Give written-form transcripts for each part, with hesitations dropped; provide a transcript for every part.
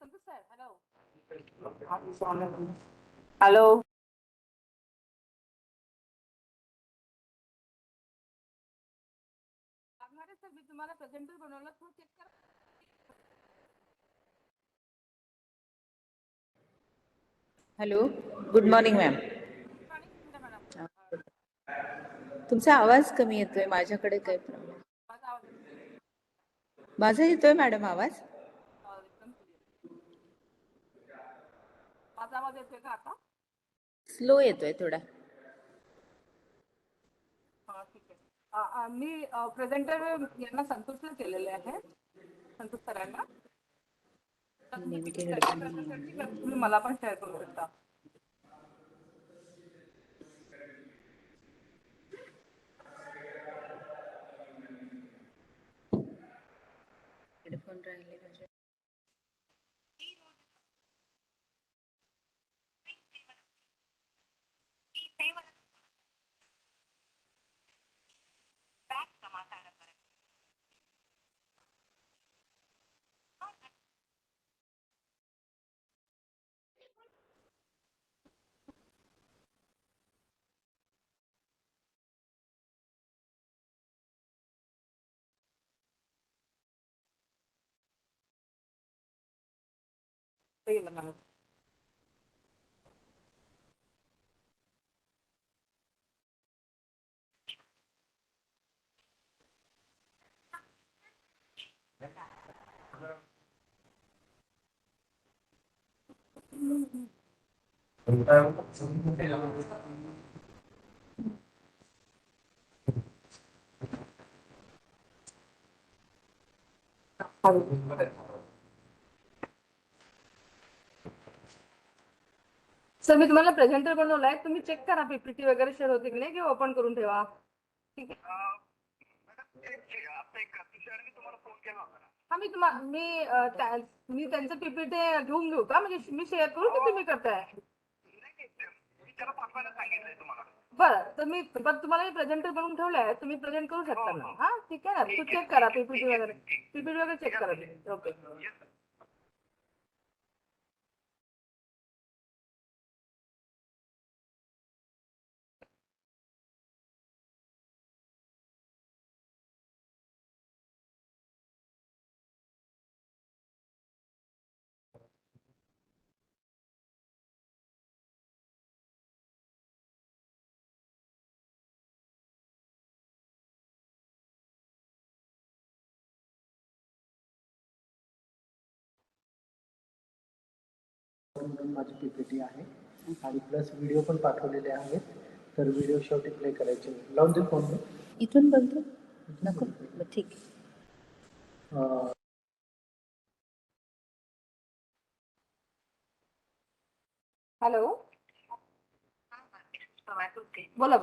संतोष sir, hello. Sir मी तुम्हाला presenter बनवलं, तो चेक करा. Hello, good morning ma'am. Madam. तुमचा आवाज कमी येतोय, माझ्याकडे काही प्रॉब्लेम. माझा आवाज माझा येतोय मॅडम आवाज? एकदम क्लिअर. माझा आवाज येतोय का आता? स्लो येतोय थोडा. ठीक आहे. मी प्रेझेंटर यांना संतोषला केलेले आहे, संतोष सरांना. नेमके हेडफोन तुम्ही मला पण शेअर करू शकता. हेडफोन राहिले माझे. सर मी तुम्हाला प्रेझेंटर बनवलाय, तुम्ही चेक करा पीपीटी वगैरे शेअर होते की नाही, किंवा ओपन करून ठेवा. ठीक आहे. हा मी त्यांचं पीपीटी घेऊन घेऊ का, म्हणजे मी शेअर करू की तुम्ही करताय? बरं, तर मी तुम्हाला प्रेझेंटर बनवून ठेवलंय, तुम्ही प्रेझेंट करू शकता ना. हा ठीक आहे ना, तू चेक करा पीपीटी वगैरे चेक करा. ओके. माझी पीपीटी आहे आणि प्लस व्हिडिओ पण पाठवलेले आहेत, तर व्हिडिओ शेवटी प्ले करायचे. लावून दे फोन. इथून बोलतो नको, ठीक आहे. हॅलो, बोला.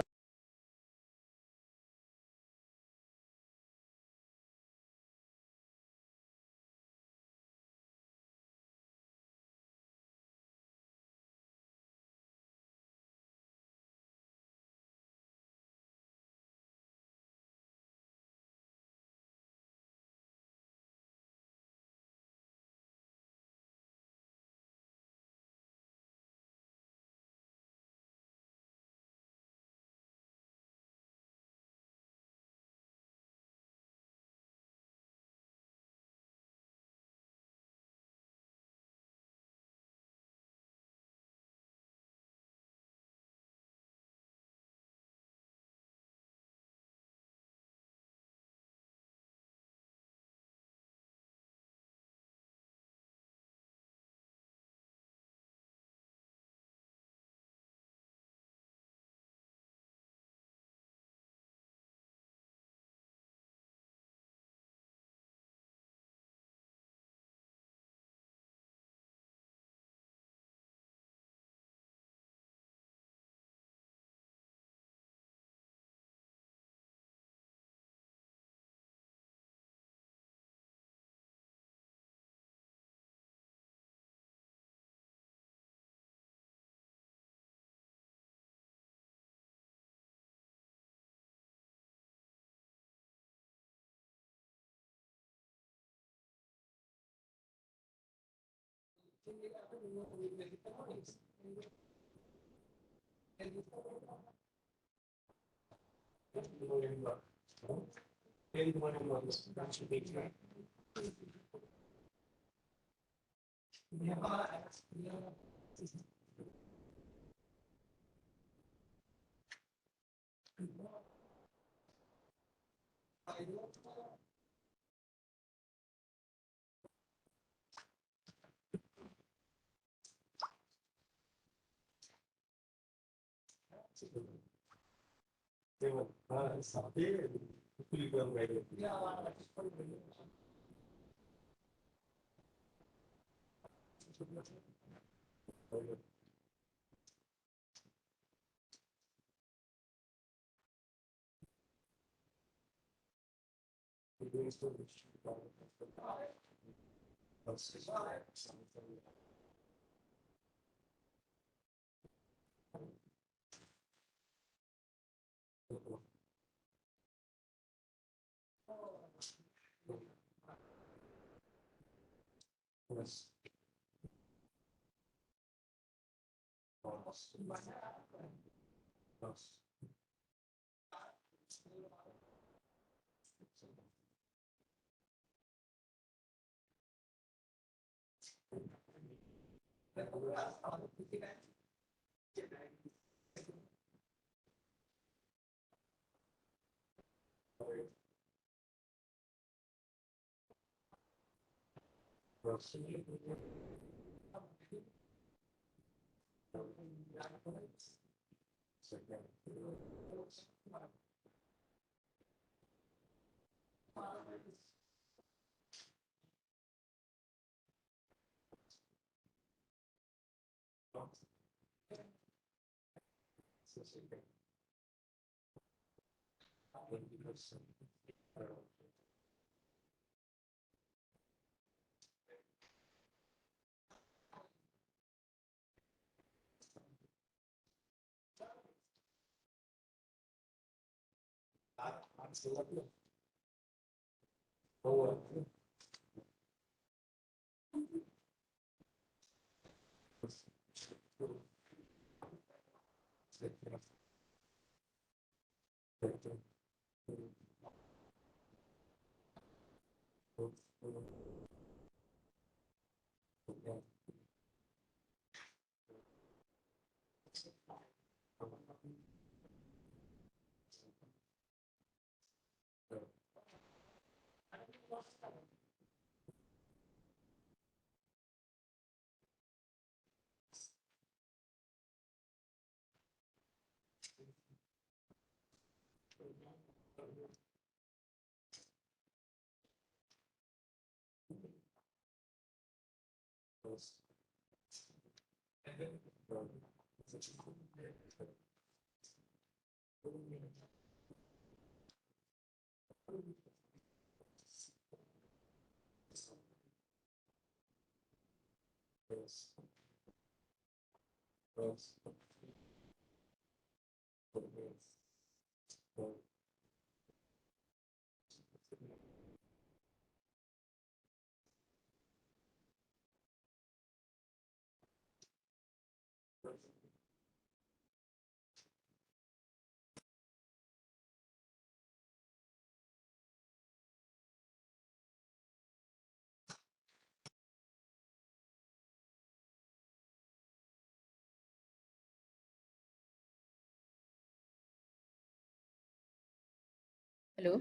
Hello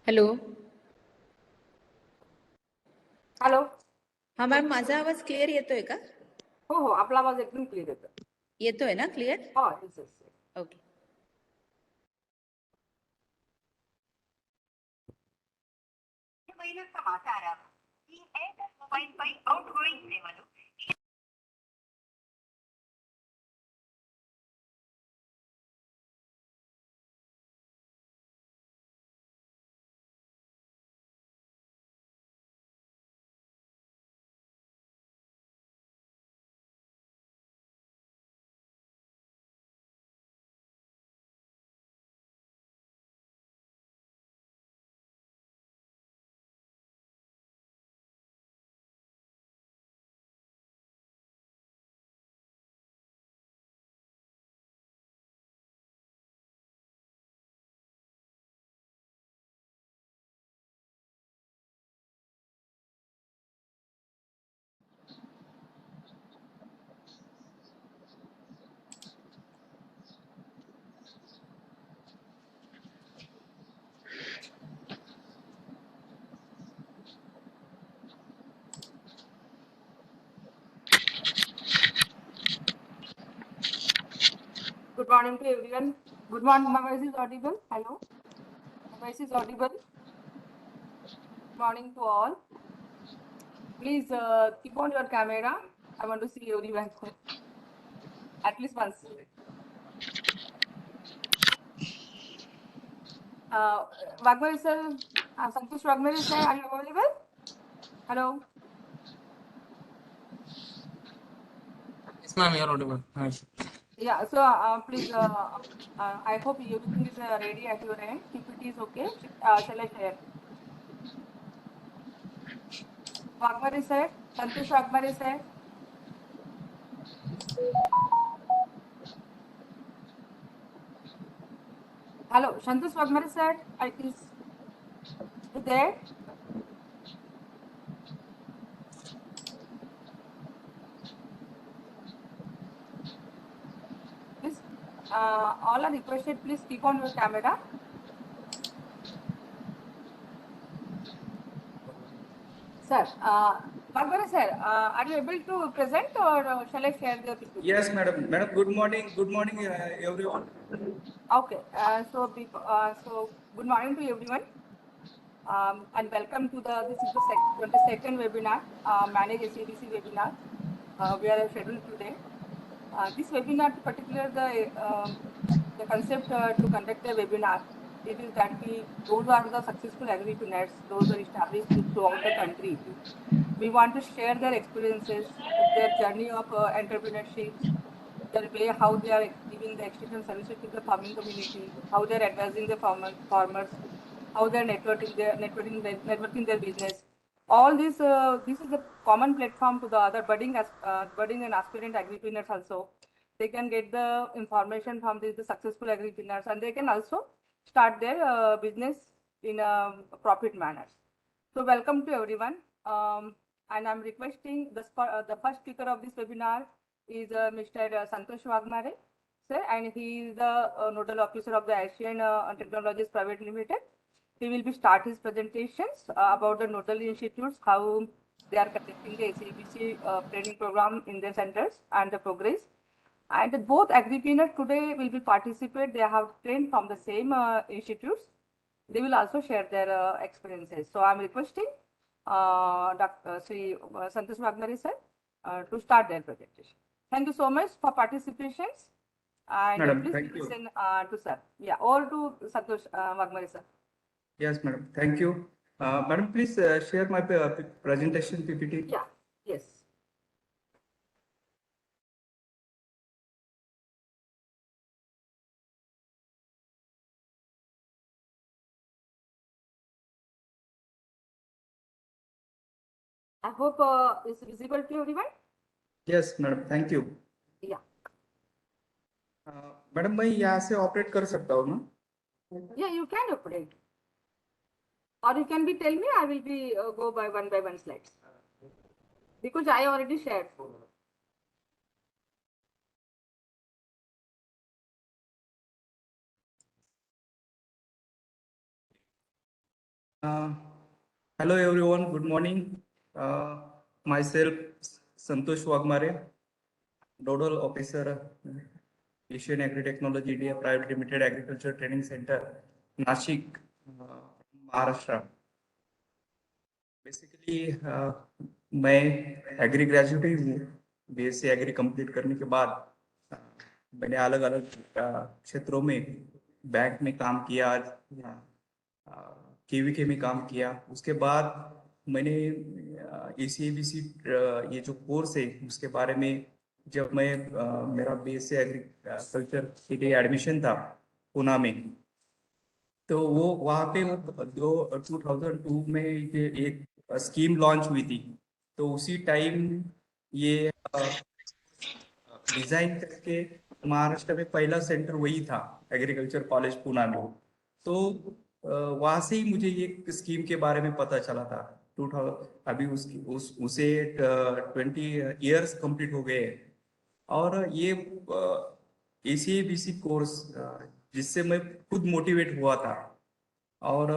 hello. हॅलो. हा मॅम, माझा आवाज क्लिअर येतोय का? हो हो, आपला आवाज एकदम क्लिअर येतो. येतोय ना क्लिअर? हो, येस येस. ओके. సమాచారం ఈ ఎయిర్టెల్ మొబైల్ పై అవుట్ గోయింగ్ సేవలు morning to everyone. Good morning. My voice is audible. Hello. My voice is audible. Good morning to all. Please keep on your camera. I want to see everyone. At least once. Wagmare sir, Santosh Wagmare sir, are you available? Hello. Yes, ma'am, you're audible. Yes. Yeah. So please, I hope everything is ready at your end. PPT is okay. Shall I share? Wagmare sir, Santosh Wagmare sir. Hello, Santosh Wagmare sir. Is you there? Please, all are requested. Please keep on your camera. Sir, Wagmare sir, are you able to present or shall I share the PPT? Yes, madam. Madam, good morning. Good morning, everyone. Okay. So good morning to everyone. And welcome to this is the 22nd webinar, Manage AC&ABC webinar. We are scheduled today. This webinar, particularly the concept to conduct a webinar, it is that those are the successful agripreneurs, those are established throughout the country. We want to share their experiences, their journey of entrepreneurship, their way how they are giving the extension services to the farming community, how they are advising the farmers, how they are networking their business. All this is a common platform to the other budding and aspirant agripreneurs also. They can get the information from the successful agripreneurs, and they can also start their business in a profit manner. So welcome to everyone. And I'm requesting the first speaker of this webinar is Mr. Santosh Wagmare, sir, and he is the nodal officer of the Asian Technologies Private Limited. He will be start his presentations about the nodal institutes, how they are conducting the AC&ABC training program in their centers and the progress. And both agripreneurs today will be participate. They have trained from the same institutes. They will also share their experiences. So I'm requesting Dr. Sri Santosh Wagmare sir to start their presentation. Thank you so much for participation. And Madam, please thank you. listen to sir. Yeah, over to Santosh Wagmare sir. Yes, madam. Thank you. Madam, please share my presentation PPT. Yeah, yes. I hope it's visible to everyone. Yes, madam. Thank you. Yeah. Madam मैं यहाँ से operate कर सकता हूँ ना? Yeah, you can operate. Or you can be tell me, I will be go by one slides. Because I already shared. Hello everyone. Good morning. Myself Santosh Wagmare, nodal officer, Asian Agri Technology India Private Limited Agriculture Training Center, Nashik, Maharashtra. Basically मैं agri graduate ही हूँ। BSc agree complete करने के बाद मैंने अलग अलग क्षेत्रों में बैंक में काम किया, केवीके में काम किया। उसके बाद मैंने एसीएबीसी ये जो कोर्स है उसके बारे में जब मैं मेरा बीएससी एग्रीकल्चर के लिए एडमिशन था पूना में, तो वो वहाँ पे वो 2002 में ये एक स्कीम लॉन्च हुई थी। तो उसी टाइम ये डिजाइन करके महाराष्ट्र में पहला सेंटर वही था, एग्रीकल्चर कॉलेज पूना में। तो वहाँ से ही मुझे ये स्कीम के बारे में पता चला था। 2000 अभी उसे 20 इयर्स कंप्लीट हो गए और ये एसीएबीसी कोर्स जिससे मैं खुद मोटिवेट हुआ था और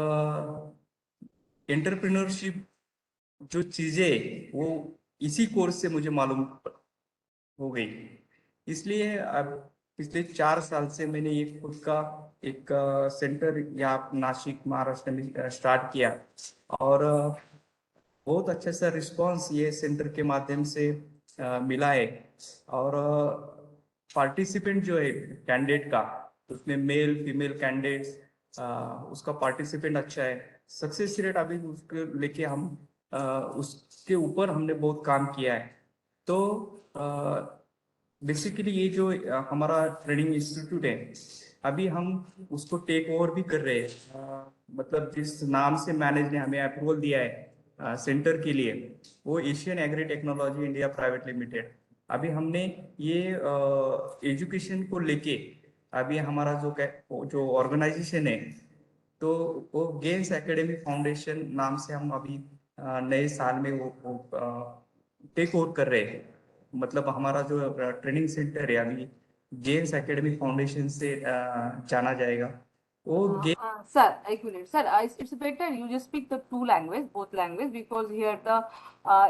एंटरप्रेन्योरशिप जो चीजें वो इसी कोर्स से मुझे मालूम हो गई। इसलिए अब पिछले 4 साल से मैंने एक खुद का एक सेंटर यहाँ नासिक महाराष्ट्र में स्टार्ट किया और बहुत अच्छा सा रिस्पांस ये सेंटर के माध्यम से मिला है और पार्टिसिपेंट जो है कैंडिडेट का उसमें मेल फीमेल कैंडिडेट्स उसका पार्टिसिपेंट अच्छा है। सक्सेस रेट अभी उसको लेके हम उसके ऊपर हमने बहुत काम किया है। तो बेसिकली ये जो हमारा ट्रेनिंग इंस्टीट्यूट है अभी हम उसको टेक ओवर भी कर रहे हैं। मतलब जिस नाम से मैनेज ने हमें अप्रूवल दिया है सेंटर के लिए वो Asian agri technology India private limited. अभी हमने ये एजुकेशन को लेके अभी हमारा जो ऑर्गेनाइजेशन है तो वो गेम्स एकेडमी फाउंडेशन नाम से हम अभी नए साल में वो टेक ओवर कर रहे हैं। मतलब हमारा जो ट्रेनिंग सेंटर है अभी गेम्स एकेडमी फाउंडेशन से जाना जाएगा। वो गेम Sir, एक minute. Sir, it's better you just speak the two language, both language, because here the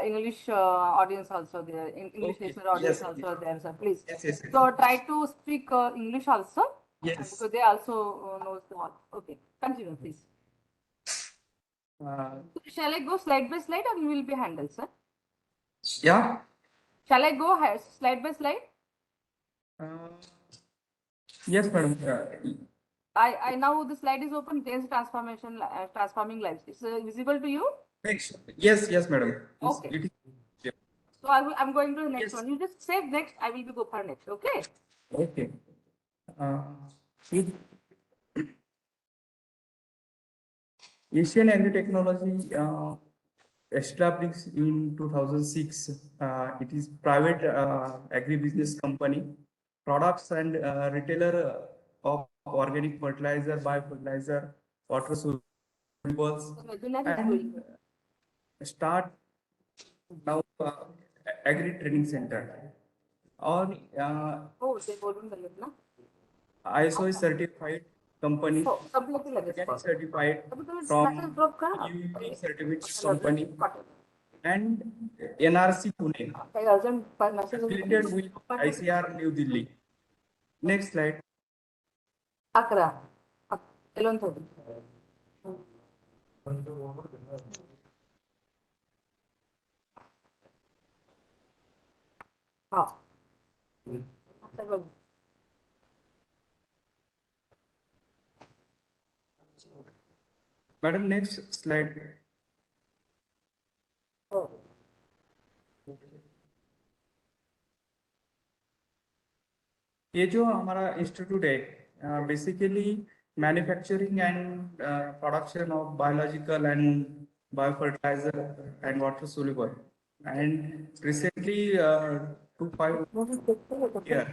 English audience also there, English okay listener audience yes also there, sir. Please. Yes yes So try to speak English also, yes because they also knows the all. Okay, continue, please. Shall I go slide by slide, or you will be handled, sir? या Shall I go slide by slide? Yes madam I now the slide is open. Dance transformation, transforming lives. It's visible to you. Yes yes madam Okay. It is So I'm going to the next Yes. one. You just say next. I will be go for next. Okay. Okay Asian agri technology established in 2006. It is private agribusiness company, products and retailer of organic fertilizer, biofertilizer, water solubles, So Vijaynath is and going. start now agri training center. और Oh, they बोलून झालेत ना. ISO is certified company, हो, सबलोक लगेच. organic certified अभी तुम्ही from message drop करा. UEP certificate company पाठव. and NRC Pune, काही urgent message affiliated with ICR New Delhi. Next slide. 11. 11:30. हाँ. आता बघ. Madam, next slide. हो. ये जो हमारा इंस्टीट्यूट है basically manufacturing and production of biological and biofertiliser and water soluble and recently 2 5 year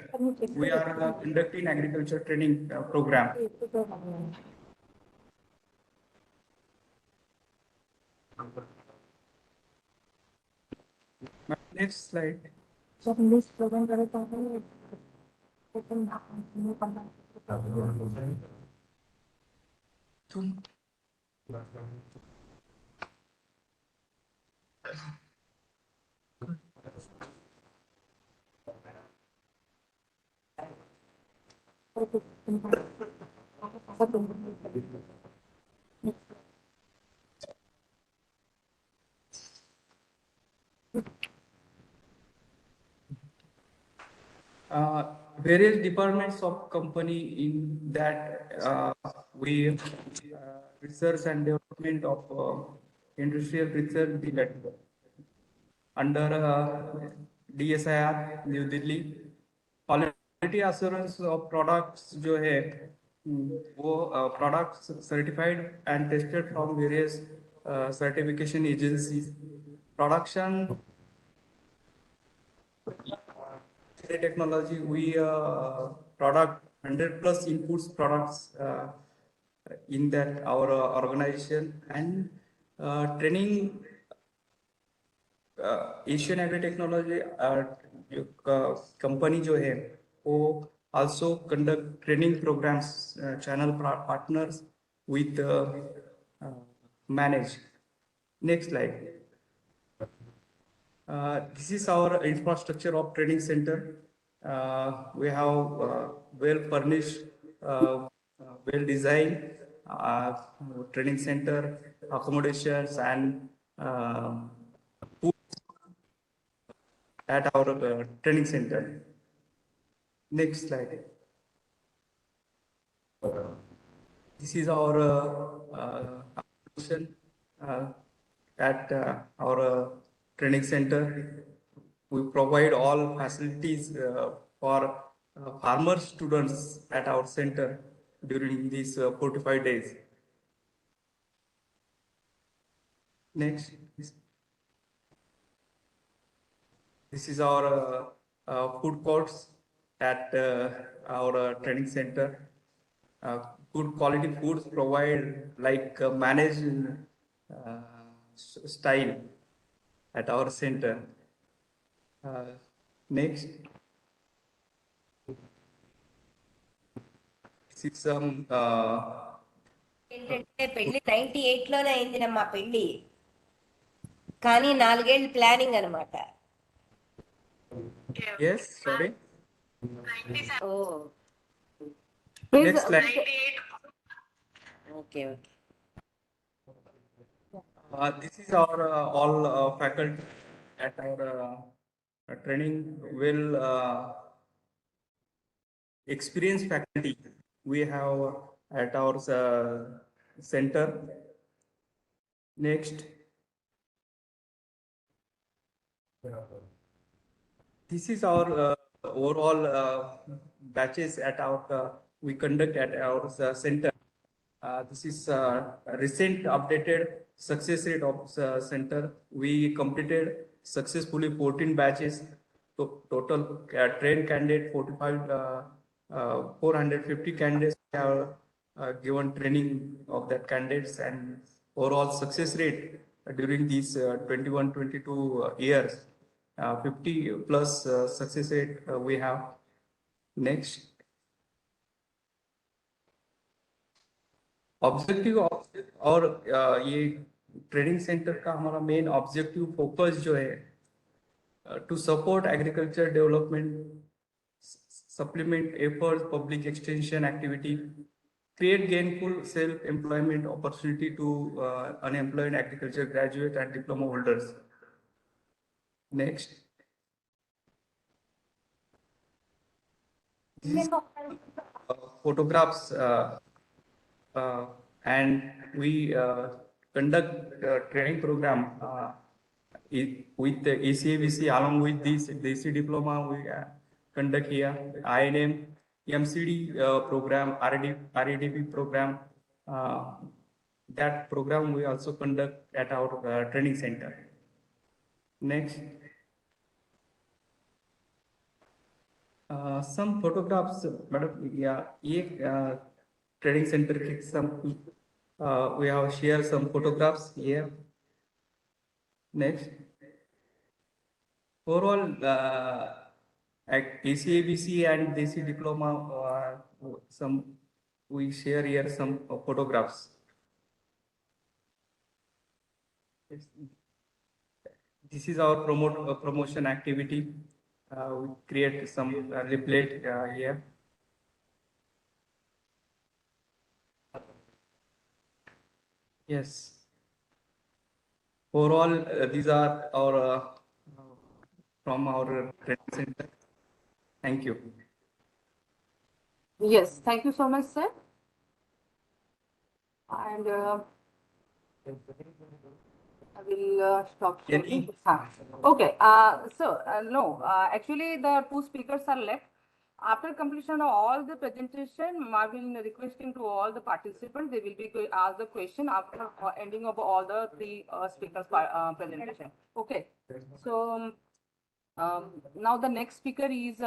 we are conducting agriculture training program. Next slide. तुम various departments of company in that we research and development of industrial research development under DSIR New Delhi. Quality assurance of products जो है वो products certified and tested from various certification agencies. Production technology we product 100 plus inputs products in that our organization and training Asian agri technology company जो है वो also conduct training programs channel partners with manage. Next slide. This is our infrastructure of training center. We have well furnished, well designed training center, accommodations, and food at our training center. Next slide. This is our accommodation at our training center. We provide all facilities for farmer students at our center during these 45 days. Next. This is our food courts at our training center. Good quality foods provide like managed style at our center. Next, this is some ఏంటంటే పెళ్లి 98లోనే అయిందినమ్మా పెళ్లి, కానీ 4 ఏళ్ళు planning అనమాట. yes, sorry. Oh Please, Next slide. Okay okay. This is our all faculty at our training will experienced faculty we have at our center. Next. This is our overall batches at our we conduct at our center. This is recent updated success rate of center. We completed successfully 14 batches. Total trained candidate 450 candidates have given training of that candidates, and overall success rate during these 21-22 years, 50 plus success rate we have. Next. Objective और ये training centre का हमारा main objective focus जो है to support agriculture development, supplement efforts, public extension activity, create gainful self-employment opportunity to unemployed agriculture graduate and diploma holders. Next. Photographs and we conduct training program with the AC&ABC along with this DC diploma we conduct here, INM, MCD program, REDP program. That program we also conduct at our training center. Next. Some photographs, madam, yeah, training center के some we have shared some photographs here. Next. Overall at AC&ABC and DC diploma some we share here some photographs. This is our promotion activity. We create some leaflet here. Yes. Overall, these are our from our training center. Thank you. yes, thank you so much, sir. And I will stop sharing. Okay. So no, actually the two speakers are left. After completion of all the presentation, I will requesting to all the participants, they will be asked the question after ending of all the three speakers presentation. Okay. So now the next speaker is.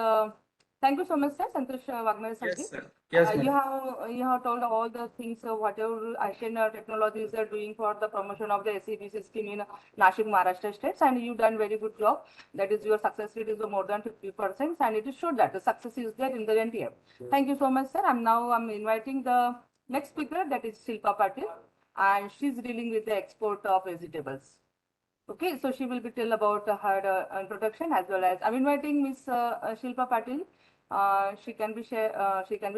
Thank you so much, sir. Santosh Wagner, Yes, sir. Yes, you ma'am. have told all the things whatever Asian technologies are doing for the promotion of the AC&ABC scheme in Nashik, Maharashtra states, and you done very good job. That is your success rate is more than 50%, and it is sure that the success is there in the NTF. Thank you so much, sir. I'm inviting the next speaker, that is Shilpa Patil, and she's dealing with the export of vegetables. Okay, so she will be tell about her introduction as well as I'm inviting Miss Shilpa Patil. She can be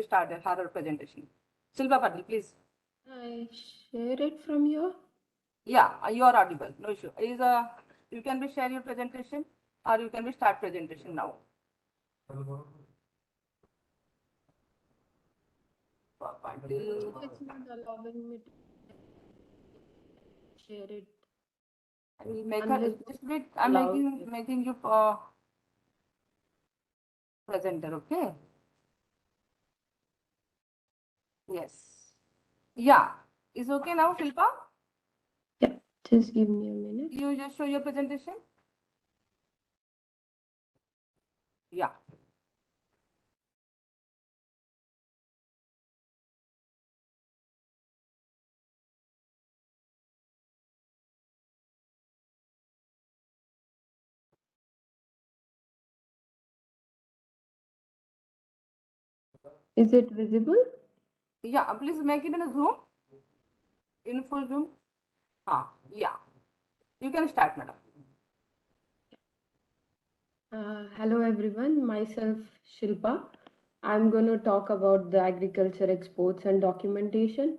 started her presentation. Shilpa Patil, please. I share it from here. Yeah, you are audible. No issue. You can be share your presentation or you can be start presentation now. Patil. It's not allowing me to share it. I will make her Unless just wait. I'm allowed. making you presenter. Okay. Yes. Yeah. Is okay now, Shilpa? Yeah, just give me a minute. You just show your presentation. Yeah. Is it visible? Yeah. Please make it in a Zoom. In full Zoom. Yeah. You can start, madam. Hello everyone, myself Shilpa. I'm going to talk about the agriculture exports and documentation.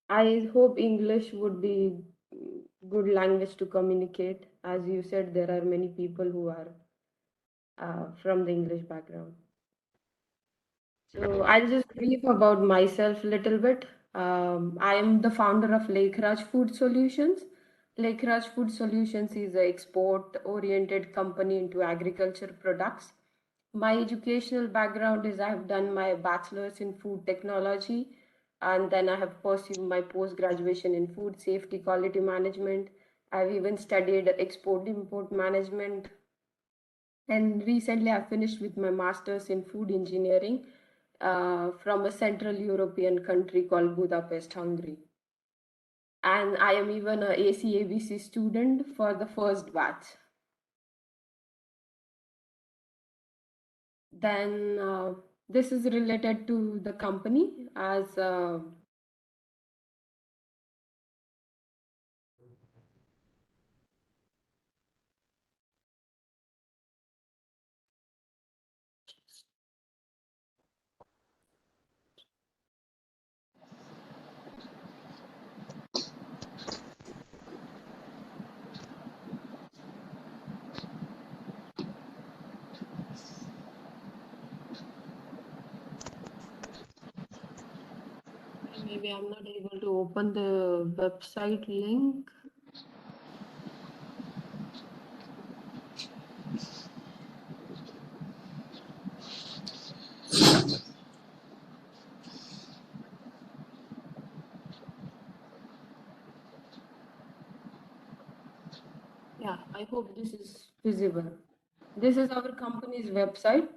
I hope English would be good language to communicate. As you said, there are many people who are from the English background. So I'll just brief about myself a little bit. I am the founder of Lake Raj Food Solutions. Lake Raj Food Solutions is an export-oriented company into agriculture products. My educational background is I have done my bachelor's in food technology, and then I have pursued my post-graduation in food safety quality management. I've even studied export-import management, and recently I finished with my master's in food engineering from a Central European country called Budapest, Hungary. And I am even a AC/ABC student for the first batch. Then this is related to the company as maybe I'm not able to open the website link. Yeah, I hope this is visible. This is our company's website.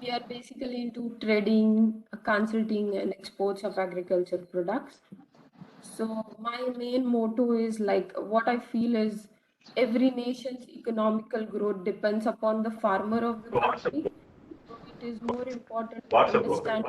We are basically into trading, consulting, and exports of agriculture products. So my main motto is like what I feel is every nation's economical growth depends upon the farmer of the country. So it is more important to understand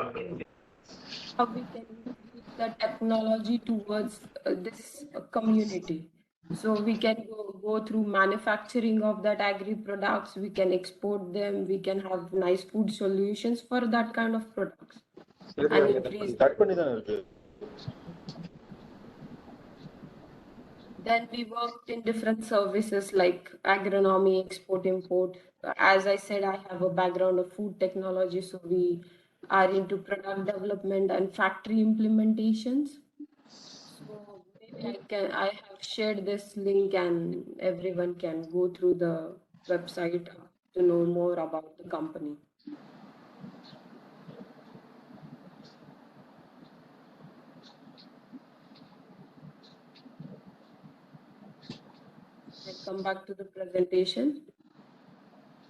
how we can use that technology towards this community. So we can go through manufacturing of that agri products, we can export them, we can have nice food solutions for that kind of products and increase. Then we worked in different services like agronomy, export, import. As I said, I have a background of food technology, so we are into product development and factory implementations. So maybe I have shared this link and everyone can go through the website to know more about the company. I'll come back to the presentation.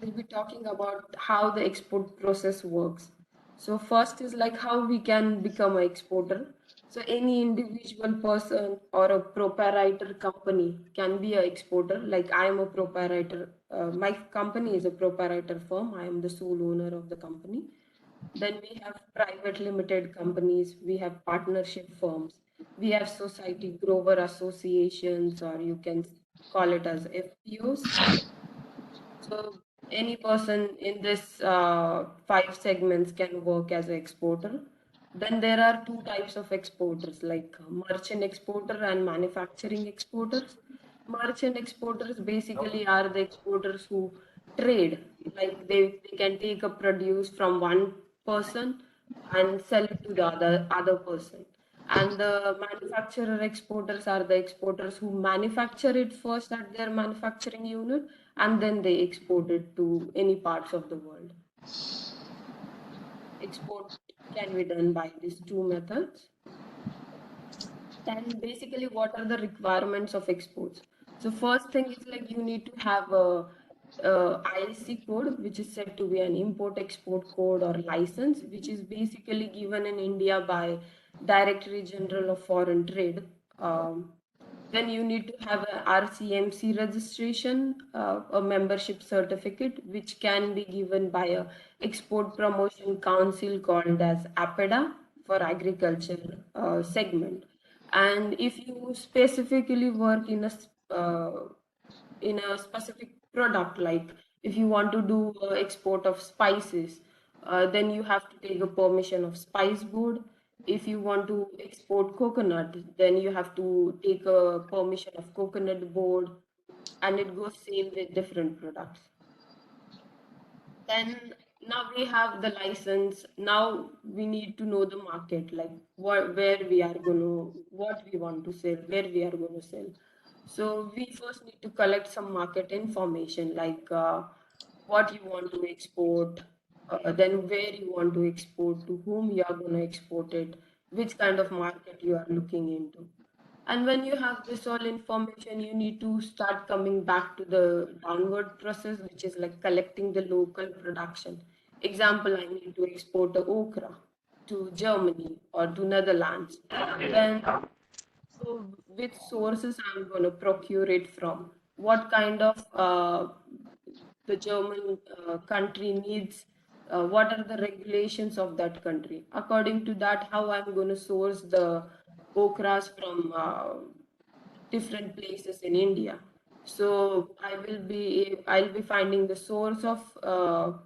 We'll be talking about how the export process works. So first is like how we can become an exporter. So any individual person or a proprietor company can be an exporter. Like I am a proprietor. My company is a proprietor firm. I am the sole owner of the company. Then we have private limited companies. We have partnership firms. We have society grower associations, or you can call it as FPOs. So any person in this five segments can work as an exporter. Then there are two types of exporters, like merchant exporter and manufacturing exporters. Merchant exporters basically are the exporters who trade, like they can take a produce from one person and sell it to the other person. And the manufacturer exporters are the exporters who manufacture it first at their manufacturing unit and then they export it to any parts of the world. Export can be done by these two methods. Then basically, what are the requirements of exports? So first thing is like you need to have a IC code, which is said to be an import export code or license, which is basically given in India by Directorate General of Foreign Trade. Then you need to have a RCMC registration, a membership certificate, which can be given by a export promotion council called as APEDA for agriculture segment. And if you specifically work in a specific product, like if you want to do export of spices, then you have to take a permission of spice board. If you want to export coconut, then you have to take a permission of coconut board, and it goes same with different products. Then now we have the license. Now we need to know the market, like where we are going to, what we want to sell, where we are going to sell. So we first need to collect some market information, like what you want to export, then where you want to export, to whom you are going to export it, which kind of market you are looking into. And when you have this all information, you need to start coming back to the downward process, which is like collecting the local production. Example, I need to export the okra to Germany or to Netherlands. Then, so which sources I'm going to procure it from? What kind of the German country needs? What are the regulations of that country? According to that, how I'm going to source the okras from different places in India. So I'll be finding the source of the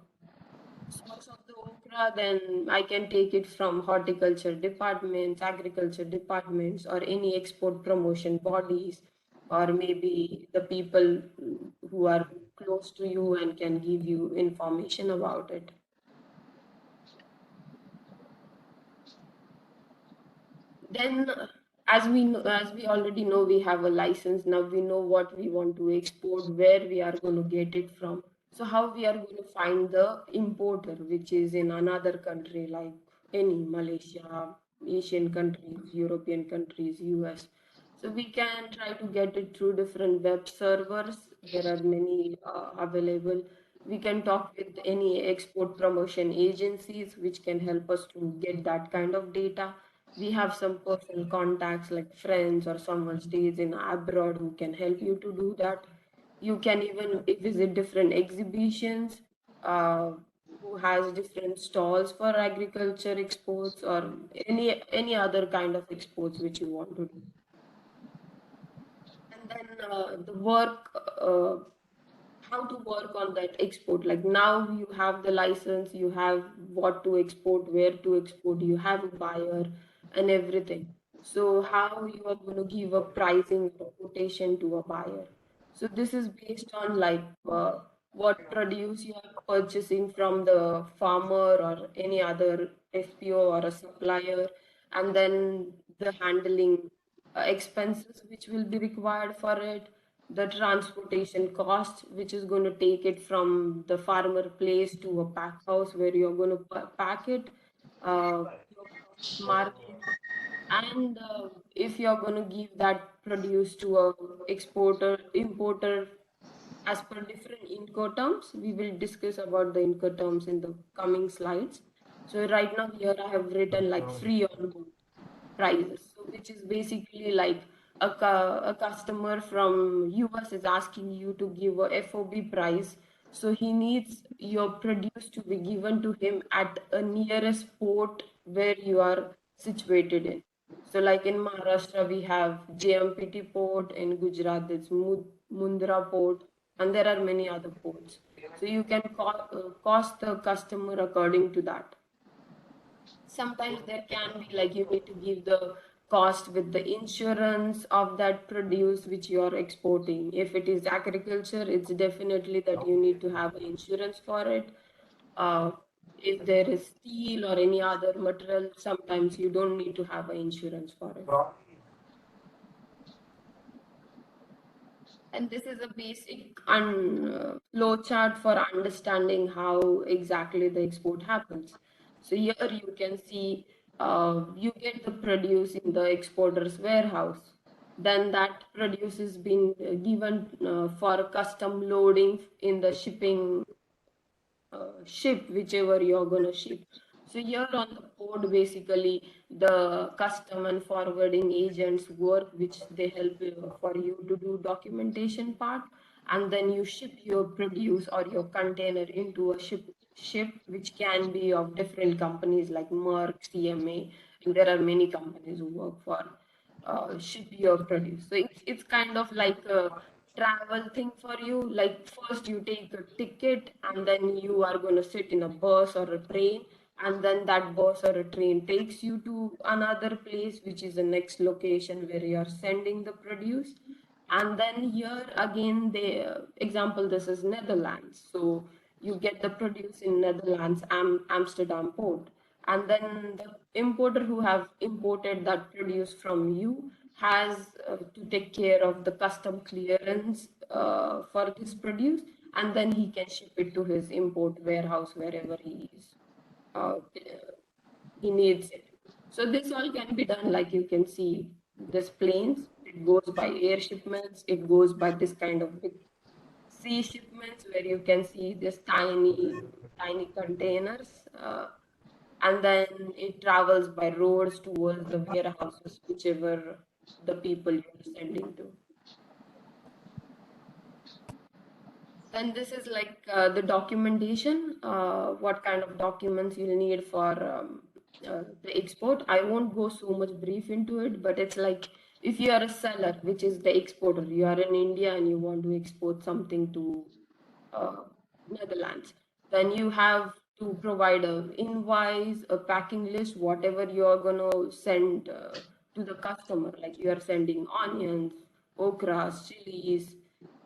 okra, then I can take it from horticulture departments, agriculture departments, or any export promotion bodies, or maybe the people who are close to you and can give you information about it. Then, as we already know, we have a license. Now we know what we want to export, where we are going to get it from. So how we are going to find the importer, which is in another country like any Malaysia, Asian countries, European countries, US. So we can try to get it through different web servers. There are many available. We can talk with any export promotion agencies, which can help us to get that kind of data. We have some personal contacts like friends or someone stays in abroad who can help you to do that. You can even visit different exhibitions, uh, who has different stalls for agriculture exports or any other kind of exports which you want to do. And then the work, how to work on that export. Like now you have the license, you have what to export, where to export, you have a buyer and everything. So how you are going to give a pricing or quotation to a buyer. So this is based on like what produce you are purchasing from the farmer or any other FPO or a supplier, and then the handling expenses which will be required for it, the transportation cost which is going to take it from the farmer place to a pack house where you're going to pack it, your profit margin, and if you're going to give that produce to a exporter importer as per different incoterms. We will discuss about the incoterms in the coming slides. So right now here I have written like free on board prices. So which is basically like a customer from US is asking you to give a FOB price. So he needs your produce to be given to him at a nearest port where you are situated in. So like in Maharashtra, we have JMPT port, in Gujarat, it's Mundra port, and there are many other ports. So you can cost the customer according to that. Sometimes there can be like you need to give the cost with the insurance of that produce which you are exporting. If it is agriculture, it's definitely that you need to have insurance for it. Uh, if there is steel or any other material, sometimes you don't need to have an insurance for it. And this is a basic flow chart for understanding how exactly the export happens. So here you can see you get the produce in the exporter's warehouse. Then that produce is been given for custom loading in the shipping ship whichever you're gonna ship. So here on the port, basically the custom and forwarding agents work, which they help you, for you to do documentation part, and then you ship your produce or your container into a ship which can be of different companies like Merck, CMA, and there are many companies who work for ship your produce. So it's kind of like a travel thing for you. Like first you take a ticket and then you are going to sit in a bus or a train, and then that bus or a train takes you to another place which is the next location where you are sending the produce. And then here again, the example, this is Netherlands. So you get the produce in Netherlands, Amsterdam port, and then the importer who have imported that produce from you has to take care of the custom clearance for this produce, and then he can ship it to his import warehouse wherever uh, he needs it. So this all can be done, like you can see this planes, it goes by air shipments, it goes by this kind of big sea shipments where you can see this tiny containers, and then it travels by roads towards the warehouses, whichever the people you're sending to. Then this is like the documentation, what kind of documents you'll need for the export. I won't go so much brief into it, but it's like if you are a seller, which is the exporter, you are in India and you want to export something to uh, Netherlands, then you have to provide a invoice, a packing list, whatever you are gonna send to the customer. Like you are sending onions, okras, chilies,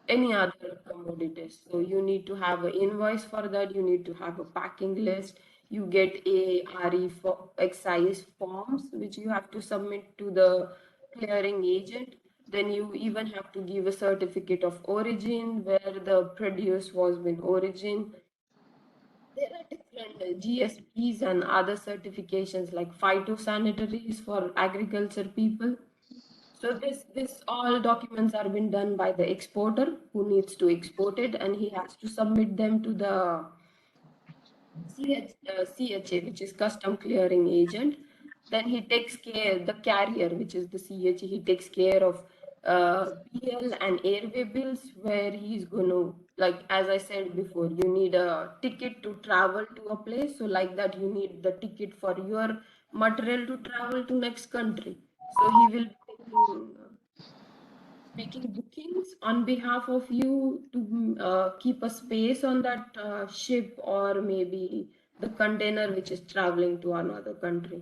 any other commodities. So you need to have an invoice for that. You need to have a packing list. You get a RE for excise forms, which you have to submit to the clearing agent. Then you even have to give a certificate of origin where the produce was in origin. There are different GSPs and other certifications like phytosanitaries for agriculture people. So this all documents are being done by the exporter who needs to export it, and he has to submit them to the CHA, which is custom clearing agent. Then he takes care, the carrier, which is the CHA, he takes care of BL and airway bills, where he's going to, like, as I said before, you need a ticket to travel to a place. So like that, you need the ticket for your material to travel to next country. So he will be taking making bookings on behalf of you to keep a space on that ship, or maybe the container which is traveling to another country.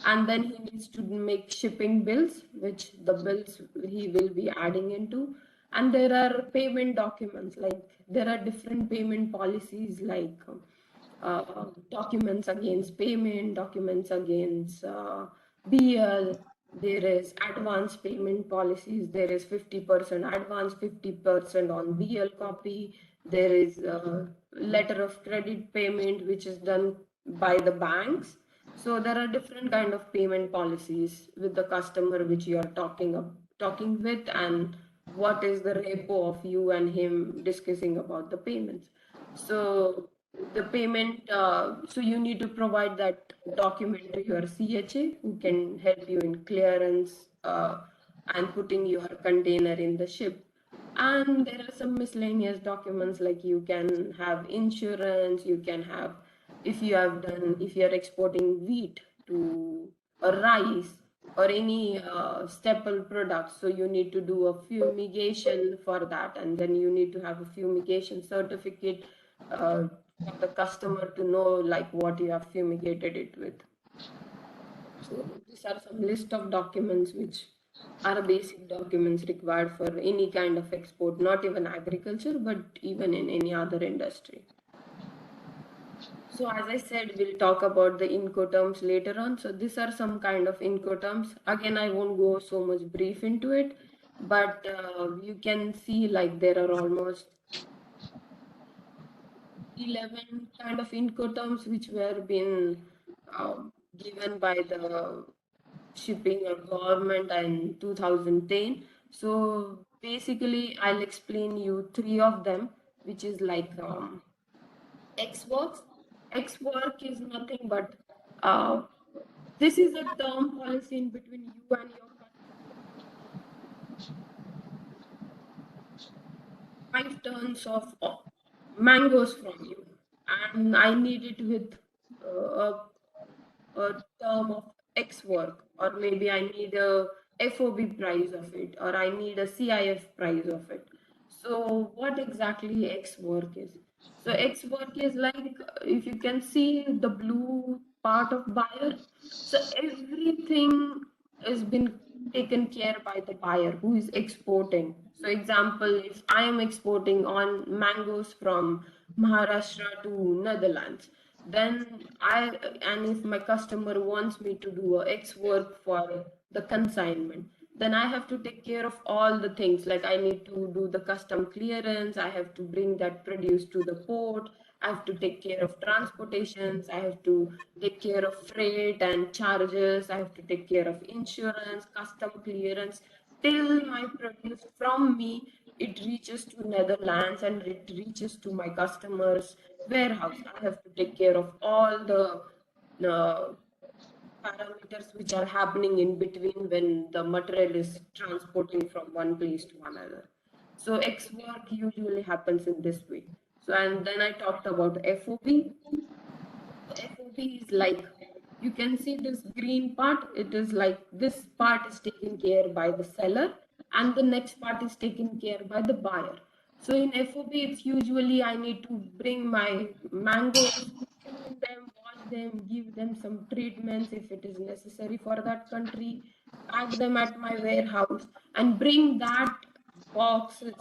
And then he needs to make shipping bills, which the bills he will be adding into. And there are payment documents, like there are different payment policies, like documents against payment, documents against BL. There is advance payment policies. There is 50% advance, 50% on BL copy. There is a letter of credit payment, which is done by the banks. So there are different kind of payment policies with the customer which you are talking with, and what is the repo of you and him discussing about the payments. So the payment, so you need to provide that document to your CHA who can help you in clearance and putting your container in the ship. And there are some miscellaneous documents, like you can have insurance, you can have, if you are exporting wheat to a rice or any staple products. So you need to do a fumigation for that, and then you need to have a fumigation certificate for the customer to know like what you have fumigated it with. So these are some list of documents which are basic documents required for any kind of export, not even agriculture, but even in any other industry. So as I said, we'll talk about the Incoterms later on. So these are some kind of Incoterms. Again, I won't go so much brief into it, but you can see like there are almost 11 kind of Incoterms which were been given by the shipping or government in 2010. So basically, I'll explain you three of them, which is like X works. X work is nothing but uh, this is a term policy in between you and your customer. 5 tons of mangoes from you, and I need it with a term of X work, or maybe I need a FOB price of it, or I need a CIF price of it. So what exactly X work is? So X work is like, if you can see the blue part of buyer, so everything has been taken care by the buyer who is exporting. So example, if I am exporting on mangoes from Maharashtra to Netherlands, then and if my customer wants me to do a X work for the consignment, then I have to take care of all the things, like I need to do the custom clearance, I have to bring that produce to the port, I have to take care of transportations, I have to take care of freight and charges, I have to take care of insurance, custom clearance, till my produce from me it reaches to Netherlands and it reaches to my customers warehouse. I have to take care of all the uh, parameters which are happening in between when the material is transporting from one place to another. So X work usually happens in this way. So and then I talked about FOB. FOB is like, you can see this green part, it is like this part is taken care by the seller and the next part is taken care by the buyer. So in FOB, it's usually I need to bring my mangoes, clean them, wash them, give them some treatments if it is necessary for that country, pack them at my warehouse, and bring that boxes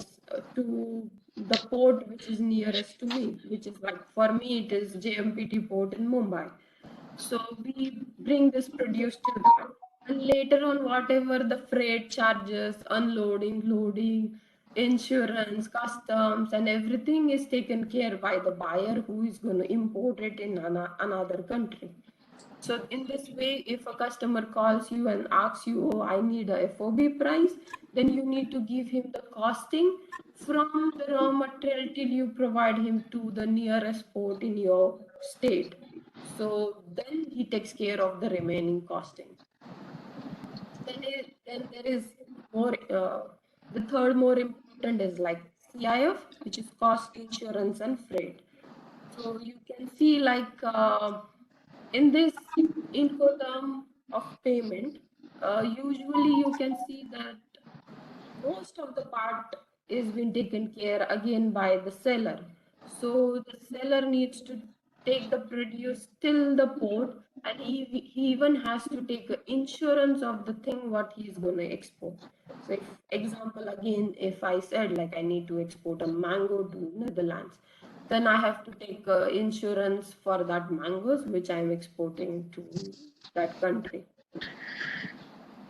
to the port which is nearest to me, which is like for me, it is JMPT port in Mumbai. So we bring this produce till that. And later on, whatever the freight charges, unloading, loading, insurance, customs, and everything is taken care by the buyer who is going to import it in another country. So in this way, if a customer calls you and asks you, oh, I need a FOB price, then you need to give him the costing from the raw material till you provide him to the nearest port in your state. So then he takes care of the remaining costing. Then there is more, the third more important is like CIF, which is cost, insurance, and freight. So you can see like in this Incoterm of payment, usually you can see that most of the part is being taken care again by the seller. So the seller needs to take the produce till the port, and he even has to take insurance of the thing what he is going to export. So if example again, if I said like I need to export a mango to Netherlands, then I have to take insurance for that mangoes which I am exporting to that country.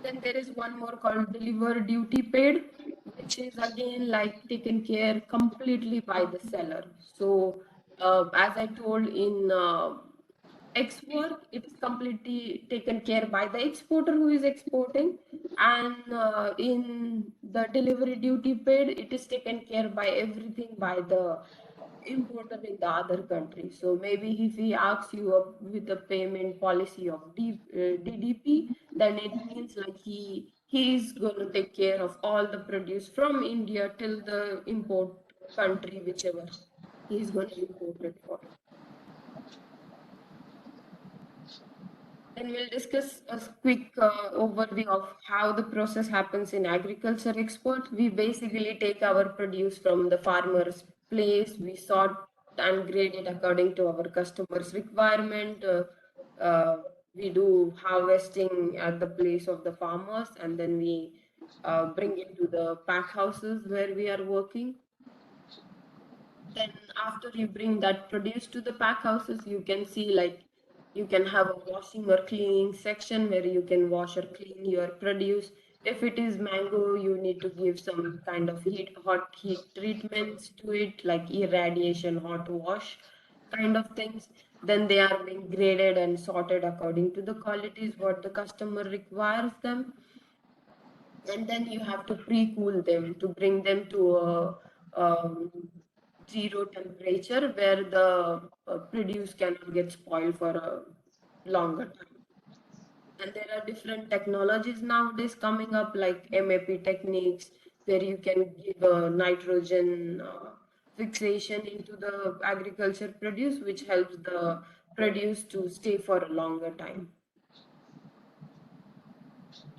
Then there is one more called deliver duty paid, which is again like taken care completely by the seller. So as I told in X work, it is completely taken care by the exporter who is exporting, and in the delivery duty paid, it is taken care by everything by the importer in the other country. So maybe if he asks you up with the payment policy of DDP, then it means like he is going to take care of all the produce from India till the import country, whichever he is going to import it for. Then we'll discuss a quick overview of how the process happens in agriculture export. We basically take our produce from the farmer's place, we sort and grade it according to our customer's requirement. We do harvesting at the place of the farmers, and then we bring it to the pack houses where we are working. Then after you bring that produce to the pack houses, you can see like you can have a washing or cleaning section where you can wash or clean your produce. If it is mango, you need to give some kind of hot heat treatments to it, like irradiation, hot wash kind of things. Then they are being graded and sorted according to the qualities what the customer requires them. And then you have to pre-cool them to bring them to a um, zero temperature where the produce cannot get spoiled for a longer time. And there are different technologies nowadays coming up, like MAP techniques, where you can give a nitrogen fixation into the agriculture produce, which helps the produce to stay for a longer time.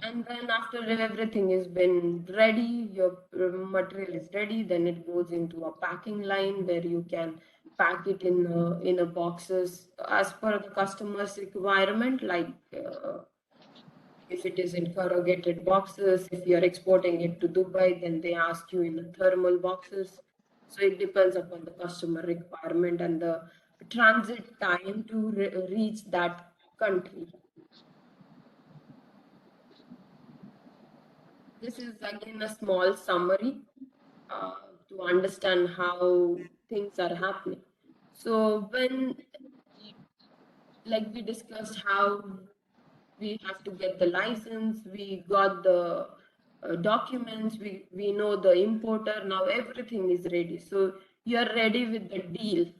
And then after everything has been ready, your material is ready, then it goes into a packing line where you can pack it in a boxes as per the customer's requirement, like if it is in corrugated boxes, if you're exporting it to Dubai, then they ask you in the thermal boxes. So it depends upon the customer requirement and the transit time to reach that country. This is again a small summary uh, to understand how things are happening. So when, like we discussed how we have to get the license, we got the documents, we know the importer, now everything is ready. So you are ready with the deal,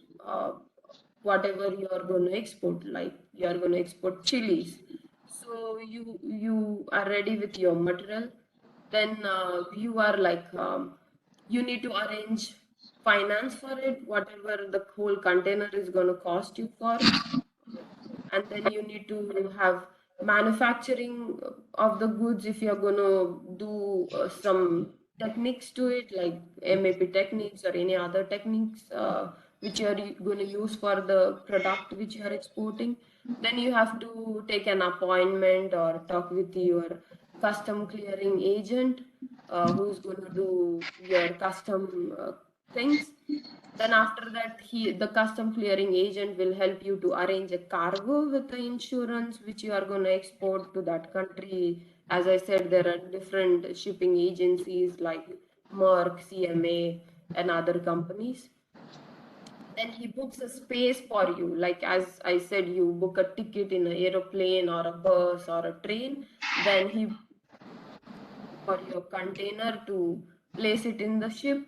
whatever you are going to export, like you are going to export chilies. So you are ready with your material. Then you are like, you need to arrange finance for it, whatever the whole container is going to cost you for. And then you need to have manufacturing of the goods if you're going to do some techniques to it, like MAP techniques or any other techniques which you are going to use for the product which you are exporting. Then you have to take an appointment or talk with your custom clearing agent who's going to do your custom things. Then after that, the custom clearing agent will help you to arrange a cargo with the insurance which you are going to export to that country. As I said, there are different shipping agencies like Merck, CMA, and other companies. Then he books a space for you. Like as I said, you book a ticket in an aeroplane or a bus or a train. Then he for your container to place it in the ship.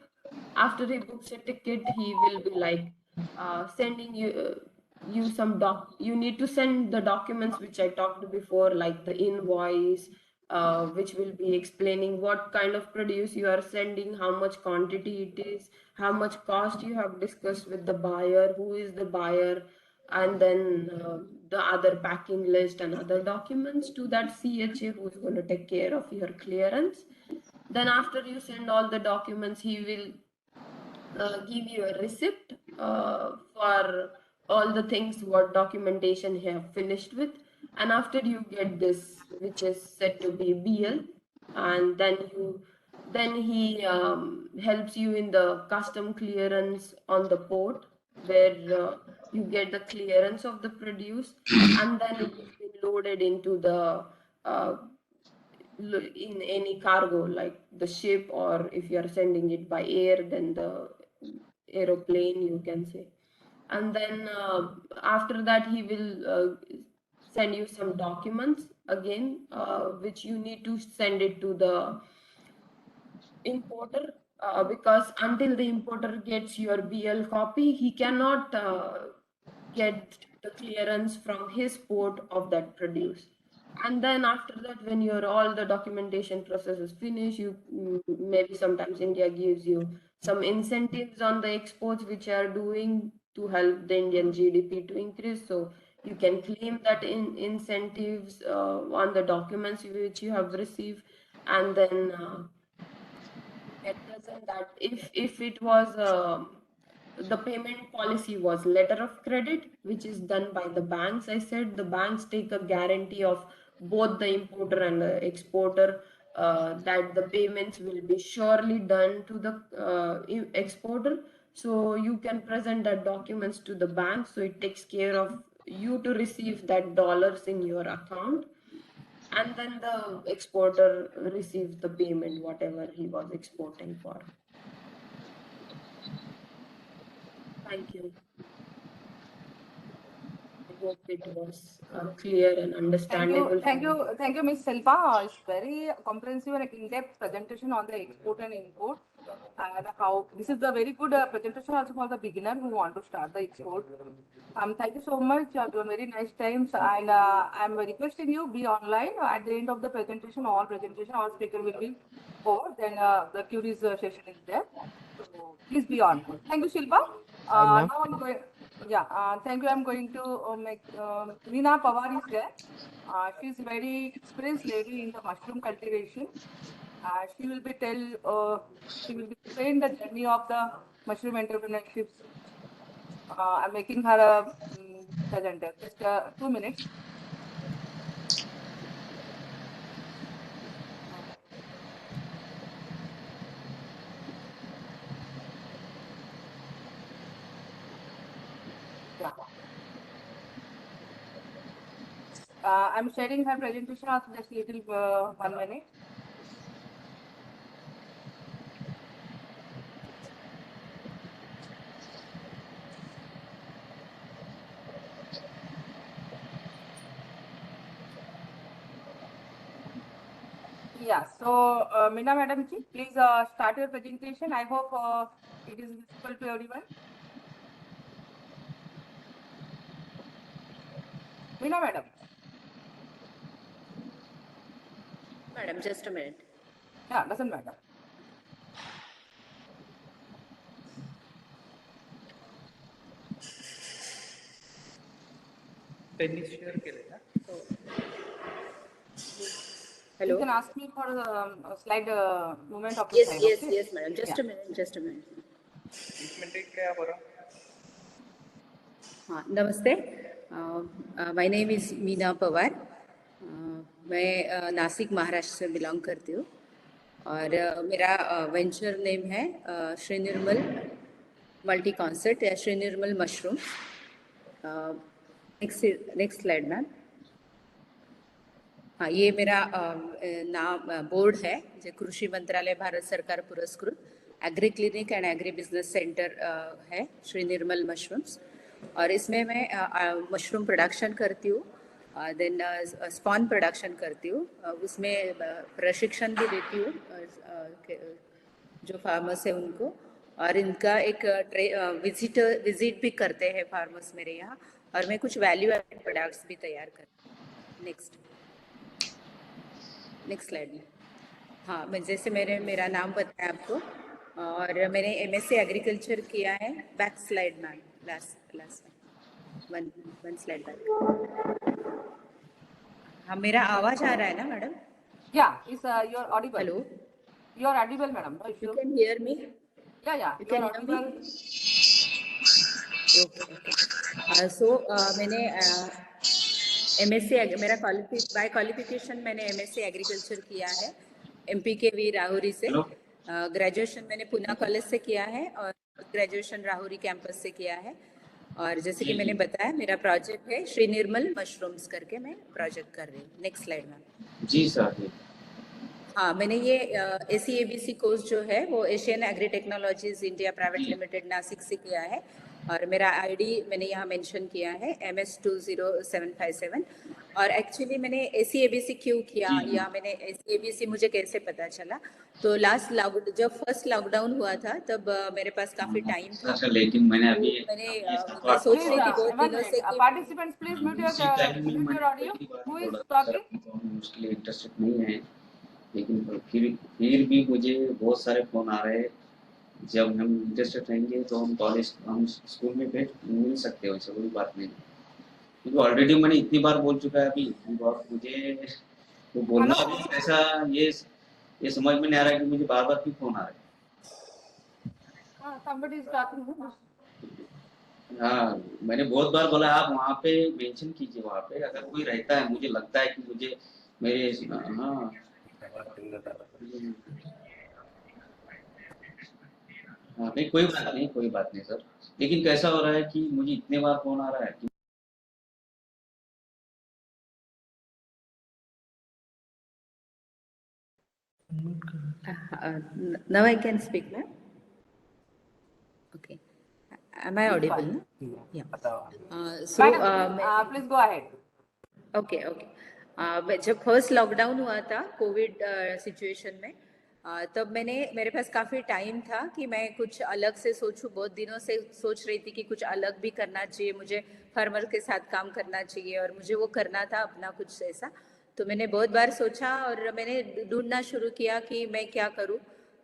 After he books a ticket, he will be like sending you some doc. You need to send the documents which I talked before, like the invoice, which will be explaining what kind of produce you are sending, how much quantity it is, how much cost you have discussed with the buyer, who is the buyer, and then the other packing list and other documents to that CHA who's going to take care of your clearance. Then after you send all the documents, he will give you a receipt for all the things what documentation you have finished with. And after you get this, which is said to be BL, and then he helps you in the custom clearance on the port where you get the clearance of the produce, and then it is been loaded into the uh, in any cargo, like the ship, or if you are sending it by air, then the aeroplane, you can say. And then after that, he will send you some documents again, which you need to send it to the importer, because until the importer gets your BL copy, he cannot get the clearance from his port of that produce. And then after that, when your all the documentation process is finished, you maybe sometimes India gives you some incentives on the exports which are doing to help the Indian GDP to increase. So You can claim that in incentives on the documents which you have received, and then at present that if it was the payment policy was letter of credit which is done by the banks. I said the banks take a guarantee of both the importer and the exporter, that the payments will be surely done to the exporter. So you can present that documents to the bank, so it takes care of you to receive that dollars in your account, and then the exporter receives the payment whatever he was exporting for. Thank you. I hope it was clear and understandable for you. Thank you, Ms. Selva. It's very comprehensive and in-depth presentation on the export and import. And how this is the very good presentation also for the beginner who want to start the export. Thank you so much. You have done very nice times, and I'm requesting you be online at the end of the presentation. All speaker will be over. Then the Q&A session is there. So please be on. Thank you, Shilpa. Hi, ma'am. Now I'm going. Yeah, thank you. I'm going to make Meena Pawar is there. She's very experienced lady in the mushroom cultivation. She will be she will be explain the journey of the mushroom entrepreneurship. I'm making her a presenter. Just 2 minutes. Yeah. I'm sharing her presentation also just little 1 minute. Yeah, so Meena Madam ji, please start your presentation. I hope it is visible to everyone. Meena Madam. Madam, just a minute. Yeah, doesn't matter. त्यांनी share केलंय का? You Hello. can ask me for the slide movement of the slide. Okay? Yes, madam. Just a minute. Just a minute. एक minute इकडे या बरं. हाँ, नमस्ते. My name is Meena Pawar. मैं नासिक महाराष्ट्र से बिलोंग करती हूँ और मेरा वेंचर नेम है श्री निर्मल मल्टी कॉन्सेप्ट या श्री निर्मल मशरूम. Next slide ma'am. हाँ, ये मेरा नाम बोर्ड है जो कृषि मंत्रालय भारत सरकार पुरस्कृत agree clinic and agri business centre है श्री निर्मल मशरूम्स. और इसमें मैं मशरूम प्रोडक्शन करती हूँ, देन स्पॉन प्रोडक्शन करती हूँ, उसमें प्रशिक्षण भी देती हूँ जो फार्मर्स है उनको, और इनका एक विजिट भी करते हैं फार्मर्स मेरे यहाँ, और मैं कुछ वैल्यू एडेड प्रोडक्ट्स भी तैयार करती हूँ. नेक्स्ट स्लाइड में. हाँ, मैं जैसे मेरा नाम बताया आपको, और मैंने एमएससी एग्रीकल्चर किया है. Back slide ma'am, last one slide back. हाँ, मेरा आवाज आ रहा है ना madam? Yeah, is you are audible. Hello, You are audible, madam. No you issue. Can hear me? Yeah, You you can are hear me? audible. Okay. So मैंने MSc मेरा by qualification मैंने एमएससी एग्रीकल्चर किया है MP के we Rahuri से. Graduation मैंने Poona college से किया है और ग्रेजुएशन राहुरी कैंपस से किया है. और जैसे कि मैंने बताया, मेरा प्रोजेक्ट है श्री निर्मल मशरूम्स करके मैं प्रोजेक्ट कर रही हूँ. Next slide ma'am. जी सर. हाँ, मैंने ये AC/ABC कोर्स जो है वो Asian agri technologies India private limited Nashik से किया है, और मेरा आईडी मैंने यहाँ मेंशन किया है MS20757. और एक्चुअली मैंने AC/ABC क्यों किया, या मैंने AC/ABC मुझे कैसे पता चला, तो जब फर्स्ट लॉकडाउन हुआ था तब मेरे पास काफ़ी टाइम था. लेकिन मैंने अभी मैं सोच रही थी बहुत दिनों से कि Participants, please mute your audio. Who is talking? उसके लिए इंटरेस्टेड नहीं है, लेकिन फिर भी मुझे बहुत सारे फोन आ रहे हैं. जब हम इंटरेस्टेड रहेंगे तो हम स्कूल में मिल सकते हैं, वैसे कोई बात नहीं. क्योंकि ऑलरेडी मैंने इतनी बार बोल चुका है अभी, इतनी बार मुझे वो बोलना हेलो अभी ऐसा ये समझ में नहीं आ रहा है कि मुझे बार बार क्यों फोन आ रहा है। somebody is talking. हाँ, मैंने बहुत बार बोला आप वहाँ पे मेंशन कीजिए, वहाँ पे अगर कोई रहता है, मुझे लगता है कि मुझे मेरे हाँ हाँ नहीं कोई बात नहीं, कोई बात नहीं सर। लेकिन कैसा हो रहा है कि मुझे इतने बार फोन आ रहा है कि Now I can speak, ma'am. Okay. Am I audible? No? Yeah. So, Madam, please go ahead. Okay okay जब फर्स्ट लॉकडाउन हुआ था कोविड सिचुएशन में, तब मेरे पास काफ़ी टाइम था कि मैं कुछ अलग से सोचूं। बहुत दिनों से सोच रही थी कि कुछ अलग भी करना चाहिए, मुझे फार्मर के साथ काम करना चाहिए और मुझे वो करना था अपना कुछ ऐसा। तो मैंने बहुत बार सोचा और मैंने ढूंढना शुरू किया कि मैं क्या करूं।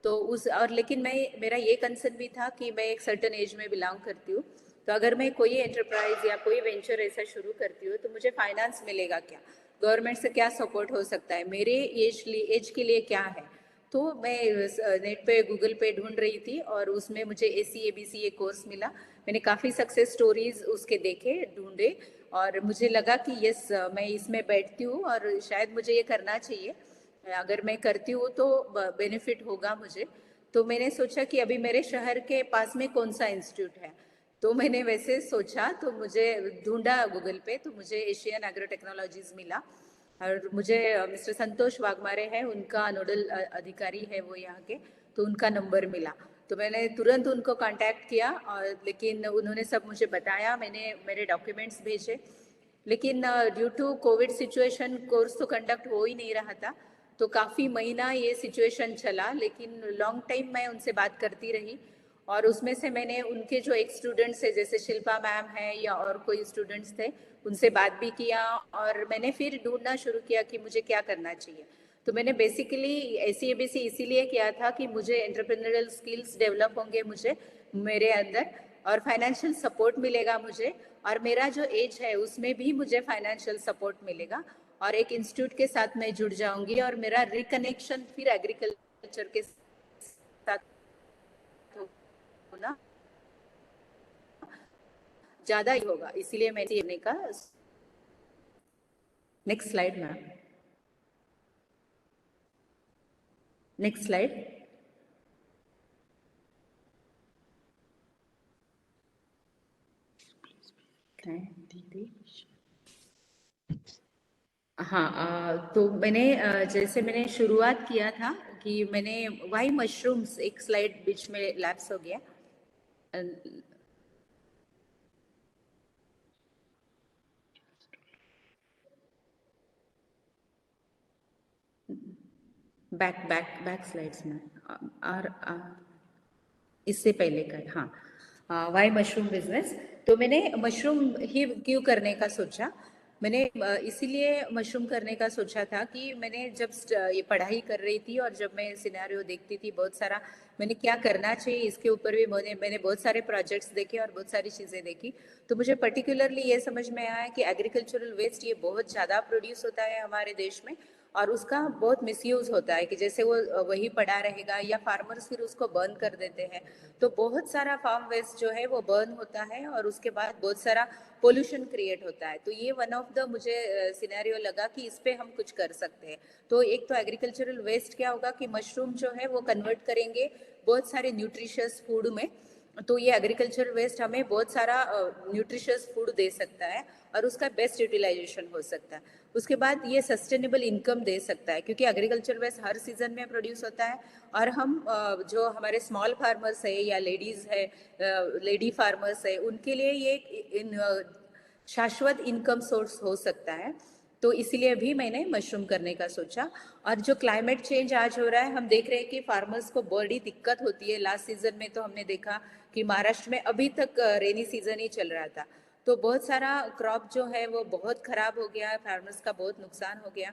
तो लेकिन मेरा ये कंसर्न भी था कि मैं एक सर्टन एज में बिलोंग करती हूँ, तो अगर मैं कोई एंटरप्राइज या कोई वेंचर ऐसा शुरू करती हूँ तो मुझे फाइनेंस मिलेगा क्या, गवर्नमेंट से क्या सपोर्ट हो सकता है, मेरे एज के लिए क्या है। तो मैं नेट पे गूगल पे ढूंढ रही थी और उसमें मुझे AC/ABC ये कोर्स मिला। मैंने काफ़ी सक्सेस स्टोरीज उसके देखे, ढूंढे और मुझे लगा कि यस, मैं इसमें बैठती हूँ और शायद मुझे ये करना चाहिए। अगर मैं करती हूँ तो बेनिफिट होगा मुझे। तो मैंने सोचा कि अभी मेरे शहर के पास में कौन सा इंस्टीट्यूट है, तो मैंने वैसे सोचा, तो मुझे ढूंढा गूगल पे, तो मुझे एशियन एग्रो टेक्नोलॉजीज मिला और मुझे मिस्टर संतोष वाघमारे हैं, उनका नोडल अधिकारी है वो यहाँ के, तो उनका नंबर मिला। तो मैंने तुरंत उनको कांटेक्ट किया और लेकिन उन्होंने सब मुझे बताया, मैंने मेरे डॉक्यूमेंट्स भेजे। लेकिन due to covid situation course तो कंडक्ट हो ही नहीं रहा था, तो काफ़ी महीना ये सिचुएशन चला। लेकिन लॉन्ग टाइम मैं उनसे बात करती रही और उसमें से मैंने उनके जो एक स्टूडेंट्स है, जैसे शिल्पा मैम है या और कोई स्टूडेंट्स थे, उनसे बात भी किया और मैंने फिर ढूंढना शुरू किया कि मुझे क्या करना चाहिए। तो मैंने बेसिकली AC/ABC इसीलिए किया था कि मुझे एंटरप्रेन्योरियल स्किल्स डेवलप होंगे मुझे मेरे अंदर, और फाइनेंशियल सपोर्ट मिलेगा मुझे, और मेरा जो एज है उसमें भी मुझे फाइनेंशियल सपोर्ट मिलेगा और एक इंस्टीट्यूट के साथ मैं जुड़ जाऊंगी और मेरा रिकनेक्शन फिर एग्रीकल्चर के साथ होना ज़्यादा ही होगा। इसीलिए मैं करने का। Next slide ma'am, next slide. हाँ, तो जैसे मैंने शुरुआत किया था कि मैंने वाई मशरूम्स, एक स्लाइड बीच में लैप्स हो गया। बैक बैक बैक स्लाइड्स में और इससे पहले का, हाँ, वाई मशरूम बिजनेस। तो मैंने मशरूम ही क्यों करने का सोचा, मैंने इसीलिए मशरूम करने का सोचा था कि मैंने जब ये पढ़ाई कर रही थी और जब मैं सिनेरियो देखती थी बहुत सारा, मैंने क्या करना चाहिए इसके ऊपर भी मैंने बहुत सारे प्रोजेक्ट्स देखे और बहुत सारी चीज़ें देखी। तो मुझे पर्टिकुलरली ये समझ में आया कि एग्रीकल्चरल वेस्ट ये बहुत ज़्यादा प्रोड्यूस होता है हमारे देश में और उसका बहुत मिसयूज़ होता है कि जैसे वो वही पड़ा रहेगा या फार्मर्स फिर उसको बर्न कर देते हैं। तो बहुत सारा फार्म वेस्ट जो है वो बर्न होता है और उसके बाद बहुत सारा पोल्यूशन क्रिएट होता है। तो ये वन ऑफ द मुझे सिनेरियो लगा कि इस पे हम कुछ कर सकते हैं। तो एक तो एग्रीकल्चरल वेस्ट क्या होगा कि मशरूम जो है वो कन्वर्ट करेंगे बहुत सारे न्यूट्रिशियस फूड में। तो ये एग्रीकल्चर वेस्ट हमें बहुत सारा न्यूट्रिशियस फूड दे सकता है और उसका बेस्ट यूटिलाइजेशन हो सकता है। उसके बाद ये सस्टेनेबल इनकम दे सकता है क्योंकि एग्रीकल्चर वेस्ट हर सीजन में प्रोड्यूस होता है और हम जो हमारे स्मॉल फार्मर्स है या लेडीज़ है, लेडी फार्मर्स है, उनके लिए ये शाश्वत इनकम सोर्स हो सकता है। तो इसीलिए भी मैंने मशरूम करने का सोचा। और जो क्लाइमेट चेंज आज हो रहा है, हम देख रहे हैं कि फार्मर्स को बड़ी दिक्कत होती है। लास्ट सीजन में तो हमने देखा कि महाराष्ट्र में अभी तक रेनी सीजन ही चल रहा था, तो बहुत सारा क्रॉप जो है वो बहुत खराब हो गया, फार्मर्स का बहुत नुकसान हो गया।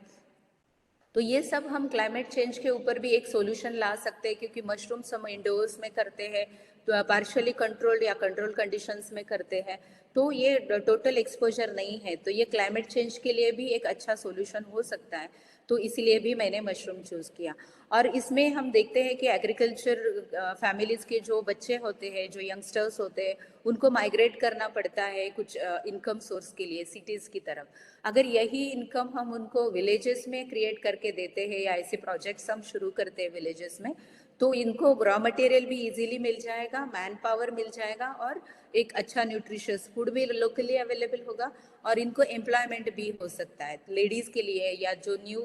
तो ये सब हम क्लाइमेट चेंज के ऊपर भी एक सॉल्यूशन ला सकते हैं क्योंकि मशरूम्स हम इंडोर्स में करते हैं, पार्शियली कंट्रोल्ड या कंट्रोल कंडीशंस में करते हैं, तो ये टोटल एक्सपोजर नहीं है, तो ये क्लाइमेट चेंज के लिए भी एक अच्छा सॉल्यूशन हो सकता है। तो इसीलिए भी मैंने मशरूम चूज़ किया। और इसमें हम देखते हैं कि एग्रीकल्चर फैमिलीज़ के जो बच्चे होते हैं, जो यंगस्टर्स होते हैं, उनको माइग्रेट करना पड़ता है कुछ इनकम सोर्स के लिए सिटीज़ की तरफ। अगर यही इनकम हम उनको विलेजेस में क्रिएट करके देते हैं या ऐसे प्रोजेक्ट्स हम शुरू करते हैं विलेजेस में, तो इनको रॉ मटेरियल भी इजीली मिल जाएगा, मैन पावर मिल जाएगा और एक अच्छा न्यूट्रिशियस फूड भी लोकली अवेलेबल होगा और इनको एम्प्लॉयमेंट भी हो सकता है लेडीज़ के लिए या जो न्यू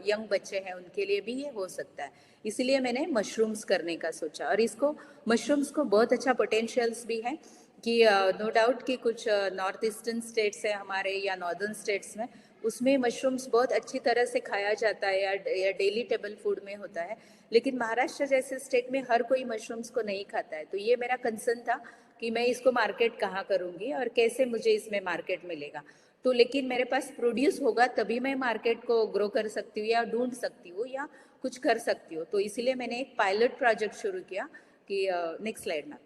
यंग बच्चे हैं उनके लिए भी ये हो सकता है। इसलिए मैंने मशरूम्स करने का सोचा और इसको मशरूम्स को बहुत अच्छा पोटेंशियल्स भी है कि नो डाउट कि कुछ नॉर्थ ईस्टर्न स्टेट्स है हमारे या नॉर्दर्न स्टेट्स में, उसमें मशरूम्स बहुत अच्छी तरह से खाया जाता है या डेली टेबल फूड में होता है, लेकिन महाराष्ट्र जैसे स्टेट में हर कोई मशरूम्स को नहीं खाता है। तो ये मेरा कंसर्न था कि मैं इसको मार्केट कहाँ करूँगी और कैसे मुझे इसमें मार्केट मिलेगा। तो लेकिन मेरे पास प्रोड्यूस होगा तभी मैं मार्केट को ग्रो कर सकती हूँ या ढूंढ सकती हूँ या कुछ कर सकती हूँ। तो इसीलिए मैंने एक पायलट प्रोजेक्ट शुरू किया कि नेक्स्ट स्लाइड में।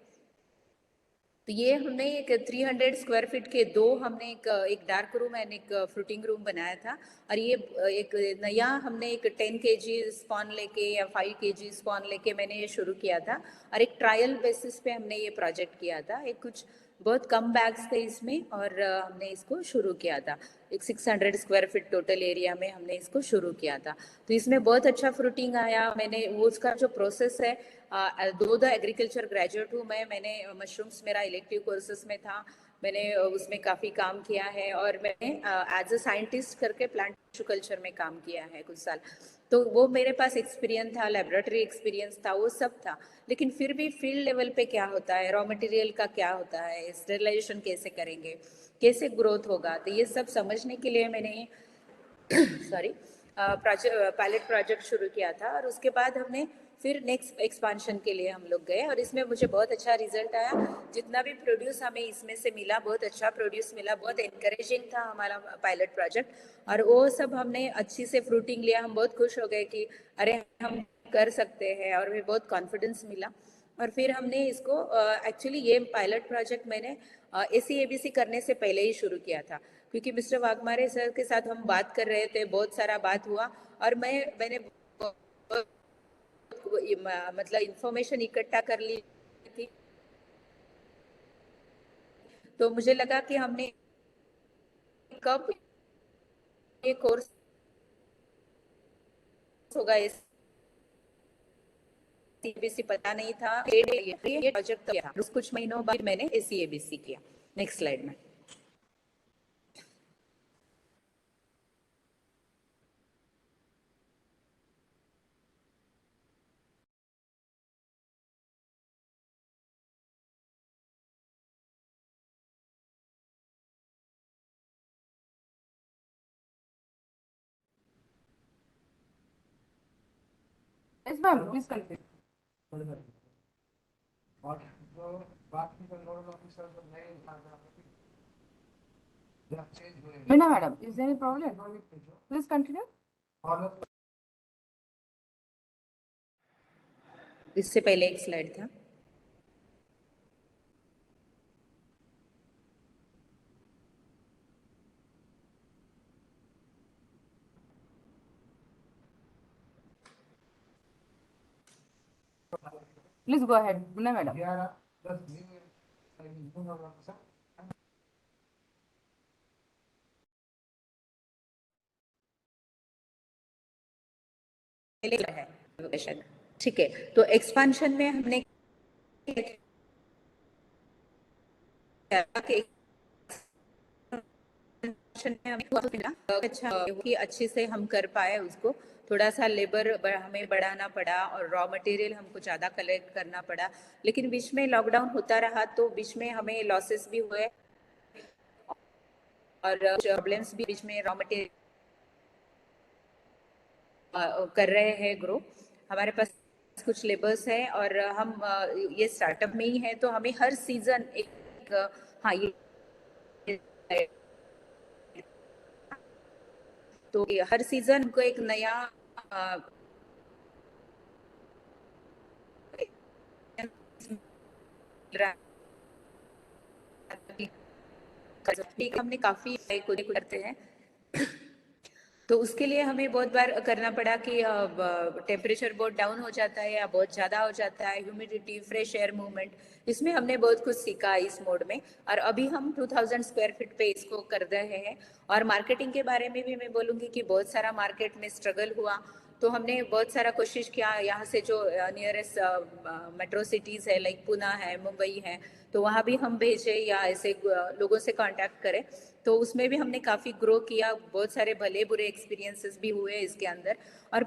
तो ये हमने एक 300 स्क्वायर फीट के दो हमने एक डार्क रूम एंड एक फ्रूटिंग रूम बनाया था। और ये एक नया हमने एक 10 केजी स्पॉन लेके या 5 केजी स्पॉन लेके मैंने ये शुरू किया था और एक ट्रायल बेसिस पे हमने ये प्रोजेक्ट किया था। एक कुछ बहुत कम बैग्स थे इसमें और हमने इसको शुरू किया था। एक 600 स्क्वायर फीट टोटल एरिया में हमने इसको शुरू किया था। तो इसमें बहुत अच्छा फ्रूटिंग आया। मैंने वो उसका जो प्रोसेस है, दो एग्रीकल्चर ग्रेजुएट हूँ मैंने मशरूम्स मेरा इलेक्टिव कोर्सेस में था, मैंने उसमें काफ़ी काम किया है और मैंने एज अ साइंटिस्ट करके प्लांट कल्चर में काम किया है कुछ साल। तो वो मेरे पास एक्सपीरियंस था, लेबोरेटरी एक्सपीरियंस था, वो सब था। लेकिन फिर भी फील्ड लेवल पे क्या होता है, रॉ मटेरियल का क्या होता है, स्टेरिलाइजेशन कैसे करेंगे, कैसे ग्रोथ होगा, तो ये सब समझने के लिए मैंने सॉरी पायलट प्रोजेक्ट शुरू किया था। और उसके बाद हमने फिर नेक्स्ट एक्सपांशन के लिए हम लोग गए और इसमें मुझे बहुत अच्छा रिजल्ट आया। जितना भी प्रोड्यूस हमें इसमें से मिला, बहुत अच्छा प्रोड्यूस मिला, बहुत इनकरेजिंग था हमारा पायलट प्रोजेक्ट। और वो सब हमने अच्छी से फ्रूटिंग लिया, हम बहुत खुश हो गए कि अरे हम कर सकते हैं और हमें बहुत कॉन्फिडेंस मिला। और फिर हमने इसको एक्चुअली ये पायलट प्रोजेक्ट मैंने AC/ABC करने से पहले ही शुरू किया था, क्योंकि मिस्टर वाघमारे सर के साथ हम बात कर रहे थे, बहुत सारा बात हुआ और मैंने मतलब इंफॉर्मेशन इकट्ठा कर ली थी। तो मुझे लगा कि हमने कब ये कोर्स होगा, इस AC/ABC पता नहीं था। ये प्रोजेक्ट किया, कुछ महीनों बाद मैंने AC/ABC किया। नेक्स्ट स्लाइड में। Yes, ma'am. Please continue. और जो बाकी जो नोडल ऑफिसर जो नए जब चेंज हुए, Meena madam, is there any problem? Please continue. और इससे पहले एक स्लाइड था। Please go ahead, Meena madam. 11 new nodal officer है, ठीक है। तो एक्सपांशन में हमने अच्छा कि अच्छे से हम कर पाए उसको। थोड़ा सा लेबर हमें बढ़ाना पड़ा और रॉ मटेरियल हमको ज़्यादा कलेक्ट करना पड़ा, लेकिन बीच में लॉकडाउन होता रहा तो बीच में हमें लॉसेस भी हुए और प्रॉब्लम्स भी बीच में। रॉ मटेरियल कर रहे हैं ग्रो, हमारे पास कुछ लेबर्स हैं और हम ये स्टार्टअप में ही है, तो हमें हर सीजन एक हाँ ये तो हर सीजन को एक नया रहा है, हमने काफी करते हैं। तो उसके लिए हमें बहुत बार करना पड़ा कि टेम्परेचर बहुत डाउन हो जाता है या बहुत ज़्यादा हो जाता है, ह्यूमिडिटी, फ्रेश एयर मूवमेंट, इसमें हमने बहुत कुछ सीखा इस मोड में। और अभी हम 2000 स्क्वायर फीट पे इसको कर रहे हैं। और मार्केटिंग के बारे में भी मैं बोलूँगी कि बहुत सारा मार्केट में स्ट्रगल हुआ, तो हमने बहुत सारा कोशिश किया। यहाँ से जो नियरेस्ट मेट्रो सिटीज़ है, लाइक पुणे है, मुंबई है, तो वहाँ भी हम भेजे या ऐसे लोगों से कांटेक्ट करें। तो उसमें भी हमने काफ़ी ग्रो किया, बहुत सारे भले बुरे एक्सपीरियंसेस भी हुए इसके अंदर। और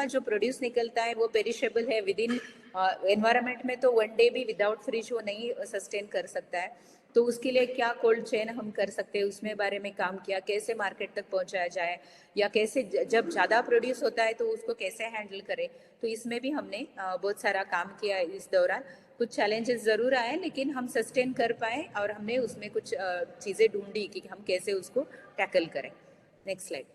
जो प्रोड्यूस निकलता है वो पेरिशेबल है, विद इन एनवायरनमेंट में तो 1 डे भी विदाउट फ्रिज वो नहीं सस्टेन कर सकता है। तो उसके लिए क्या कोल्ड चेन हम कर सकते हैं, उसमें बारे में काम किया, कैसे मार्केट तक पहुंचाया जाए, या कैसे जब ज़्यादा प्रोड्यूस होता है तो उसको कैसे हैंडल करें। तो इसमें भी हमने बहुत सारा काम किया इस दौरान। कुछ चैलेंजेस ज़रूर आए, लेकिन हम सस्टेन कर पाए और हमने उसमें कुछ चीज़ें ढूंढी कि हम कैसे उसको टैकल करें। Next slide.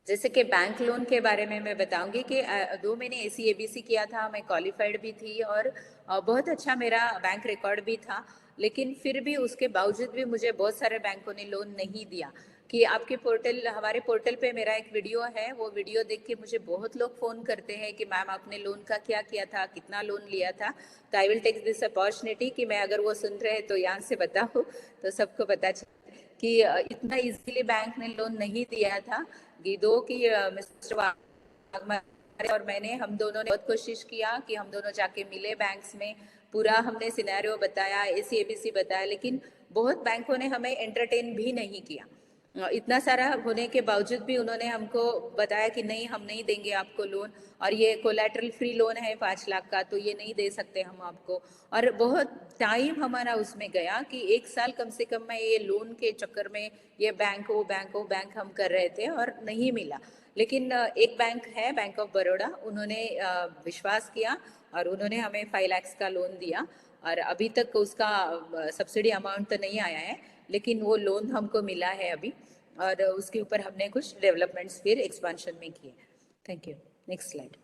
जैसे कि बैंक लोन के बारे में मैं बताऊंगी कि दो मैंने AC/ABC किया था, मैं क्वालिफाइड भी थी और बहुत अच्छा मेरा बैंक रिकॉर्ड भी था। लेकिन फिर भी उसके बावजूद भी मुझे बहुत सारे बैंकों ने लोन नहीं दिया। कि हमारे पोर्टल पे मेरा एक वीडियो है, वो वीडियो देख के मुझे बहुत लोग फ़ोन करते हैं कि मैम आपने लोन का क्या किया था, कितना लोन लिया था। तो I will take this opportunity कि मैं, अगर वो सुन रहे हैं तो यहाँ से बताऊँ तो सबको पता चले कि इतना इजीली बैंक ने लोन नहीं दिया था। दो कि मिस्टर वाघमारे और मैंने, हम दोनों ने बहुत कोशिश किया कि हम दोनों जाके मिले बैंक्स में, पूरा हमने सिनेरियो बताया, AC/ABC बताया, लेकिन बहुत बैंकों ने हमें एंटरटेन भी नहीं किया। इतना सारा होने के बावजूद भी उन्होंने हमको बताया कि नहीं, हम नहीं देंगे आपको लोन, और ये कोलैटरल फ्री लोन है 5 लाख का, तो ये नहीं दे सकते हम आपको। और बहुत टाइम हमारा उसमें गया कि 1 साल कम से कम मैं ये लोन के चक्कर में ये बैंक हम कर रहे थे और नहीं मिला। लेकिन एक बैंक है, बैंक ऑफ बड़ौदा, उन्होंने विश्वास किया और उन्होंने हमें 5 लाख का लोन दिया। और अभी तक उसका सब्सिडी अमाउंट तो नहीं आया है, लेकिन वो लोन हमको मिला है अभी। और उसके ऊपर हमने कुछ डेवलपमेंट्स फिर एक्सपेंशन में किए। Thank you. Next slide.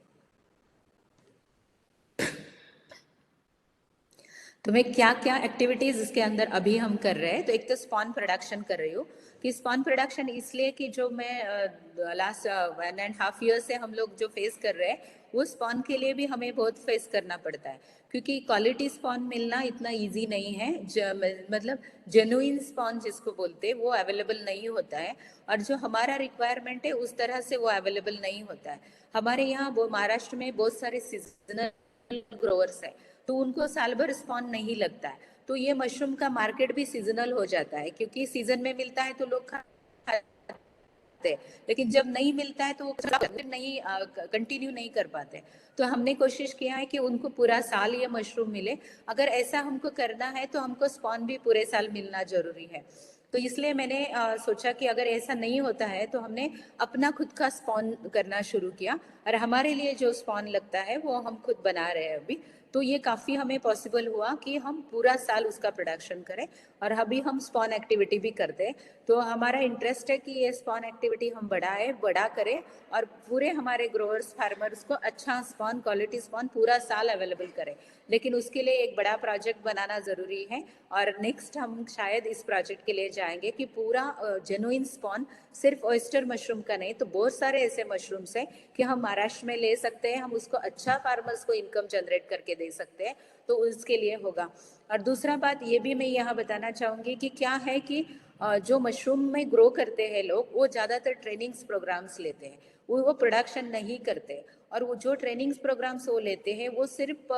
तो मैं क्या क्या एक्टिविटीज़ इसके अंदर अभी हम कर रहे हैं, तो एक तो स्पॉन प्रोडक्शन कर रही हूँ। कि स्पॉन प्रोडक्शन इसलिए कि जो मैं लास्ट 1.5 ईयर से हम लोग जो फेस कर रहे हैं, वो स्पॉन के लिए भी हमें बहुत फेस करना पड़ता है, क्योंकि क्वालिटी स्पॉन मिलना इतना इजी नहीं है। मतलब जेन्युइन स्पॉन जिसको बोलते हैं वो अवेलेबल नहीं होता है, और जो हमारा रिक्वायरमेंट है उस तरह से वो अवेलेबल नहीं होता है। हमारे यहाँ वो महाराष्ट्र में बहुत सारे सीजनल ग्रोवर्स है, तो उनको साल भर स्पॉन नहीं लगता है। तो ये मशरूम का मार्केट भी सीजनल हो जाता है, क्योंकि सीजन में मिलता है तो लोग खाते हैं, लेकिन जब नहीं मिलता है तो वो नहीं कंटिन्यू नहीं कर पाते। तो हमने कोशिश किया है कि उनको पूरा साल ये मशरूम मिले। अगर ऐसा हमको करना है तो हमको स्पॉन भी पूरे साल मिलना जरूरी है। तो इसलिए मैंने सोचा कि अगर ऐसा नहीं होता है तो हमने अपना खुद का स्पॉन करना शुरू किया, और हमारे लिए जो स्पॉन लगता है वो हम खुद बना रहे हैं अभी। तो ये काफ़ी हमें पॉसिबल हुआ कि हम पूरा साल उसका प्रोडक्शन करें, और अभी हम स्पॉन एक्टिविटी भी करते हैं। तो हमारा इंटरेस्ट है कि ये स्पॉन एक्टिविटी हम बड़ा करें, और पूरे हमारे ग्रोअर्स फार्मर्स को अच्छा स्पॉन, क्वालिटी स्पॉन पूरा साल अवेलेबल करें। लेकिन उसके लिए एक बड़ा प्रोजेक्ट बनाना ज़रूरी है, और नेक्स्ट हम शायद इस प्रोजेक्ट के लिए जाएंगे कि पूरा जेन्युइन स्पॉन, सिर्फ ऑयस्टर मशरूम का नहीं, तो बहुत सारे ऐसे मशरूम्स हैं कि हम महाराष्ट्र में ले सकते हैं, हम उसको अच्छा फार्मर्स को इनकम जनरेट करके दे सकते हैं। तो उसके लिए होगा। और दूसरा बात ये भी मैं यहाँ बताना चाहूँगी कि क्या है कि जो मशरूम में ग्रो करते हैं लोग, वो ज़्यादातर ट्रेनिंग्स प्रोग्राम्स लेते हैं, वो प्रोडक्शन नहीं करते। और वो जो ट्रेनिंग्स प्रोग्राम्स वो लेते हैं, वो सिर्फ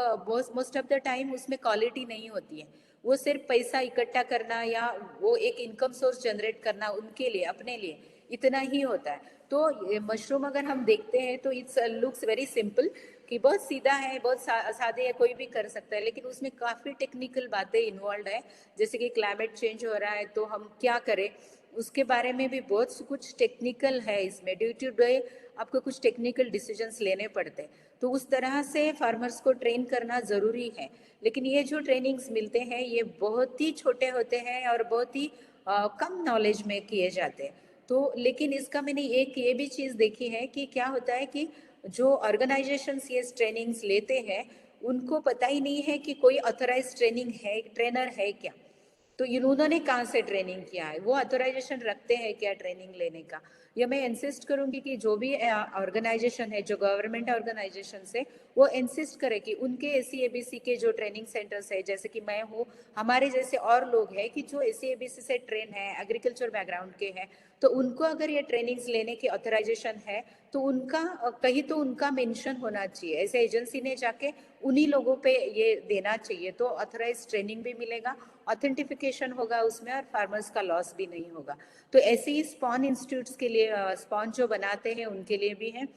मोस्ट ऑफ द टाइम उसमें क्वालिटी नहीं होती है। वो सिर्फ पैसा इकट्ठा करना या वो एक इनकम सोर्स जनरेट करना उनके लिए, अपने लिए, इतना ही होता है। तो मशरूम अगर हम देखते हैं तो इट्स लुक्स वेरी सिंपल, कि बहुत सीधा है, बहुत सादे है, कोई भी कर सकता है, लेकिन उसमें काफ़ी टेक्निकल बातें इन्वॉल्व है। जैसे कि क्लाइमेट चेंज हो रहा है तो हम क्या करें, उसके बारे में भी बहुत कुछ टेक्निकल है इसमें। डे टू डे आपको कुछ टेक्निकल डिसीजंस लेने पड़ते हैं, तो उस तरह से फार्मर्स को ट्रेन करना ज़रूरी है। लेकिन ये जो ट्रेनिंग्स मिलते हैं ये बहुत ही छोटे होते हैं और बहुत ही कम नॉलेज में किए जाते हैं। तो लेकिन इसका मैंने एक ये भी चीज़ देखी है कि क्या होता है कि जो ऑर्गेनाइजेशंस ये ट्रेनिंग्स लेते हैं उनको पता ही नहीं है कि कोई ऑथराइज ट्रेनर है क्या, तो इन्होंने कहाँ से ट्रेनिंग किया है, वो ऑथराइजेशन रखते हैं क्या ट्रेनिंग लेने का। ये मैं इंसिस्ट करूंगी कि जो भी ऑर्गेनाइजेशन है, जो गवर्नमेंट ऑर्गेनाइजेशन है, वो इंसिस्ट करे कि उनके AC/ABC के जो ट्रेनिंग सेंटर्स है, जैसे कि मैं हूँ, हमारे जैसे और लोग हैं कि जो AC/ABC से ट्रेन है, एग्रीकल्चर बैकग्राउंड के हैं, तो उनको अगर ये ट्रेनिंग्स लेने की ऑथराइजेशन है तो उनका कहीं तो उनका मेंशन होना चाहिए, ऐसे एजेंसी ने जाके उन्हीं लोगों पे ये देना चाहिए, तो ऑथराइज ट्रेनिंग भी मिलेगा, ऑथेंटिफिकेशन होगा उसमें, और फार्मर्स का लॉस भी नहीं होगा। तो ऐसे ही स्पॉन इंस्टीट्यूट्स के लिए, स्पॉन जो बनाते हैं उनके लिए भी है,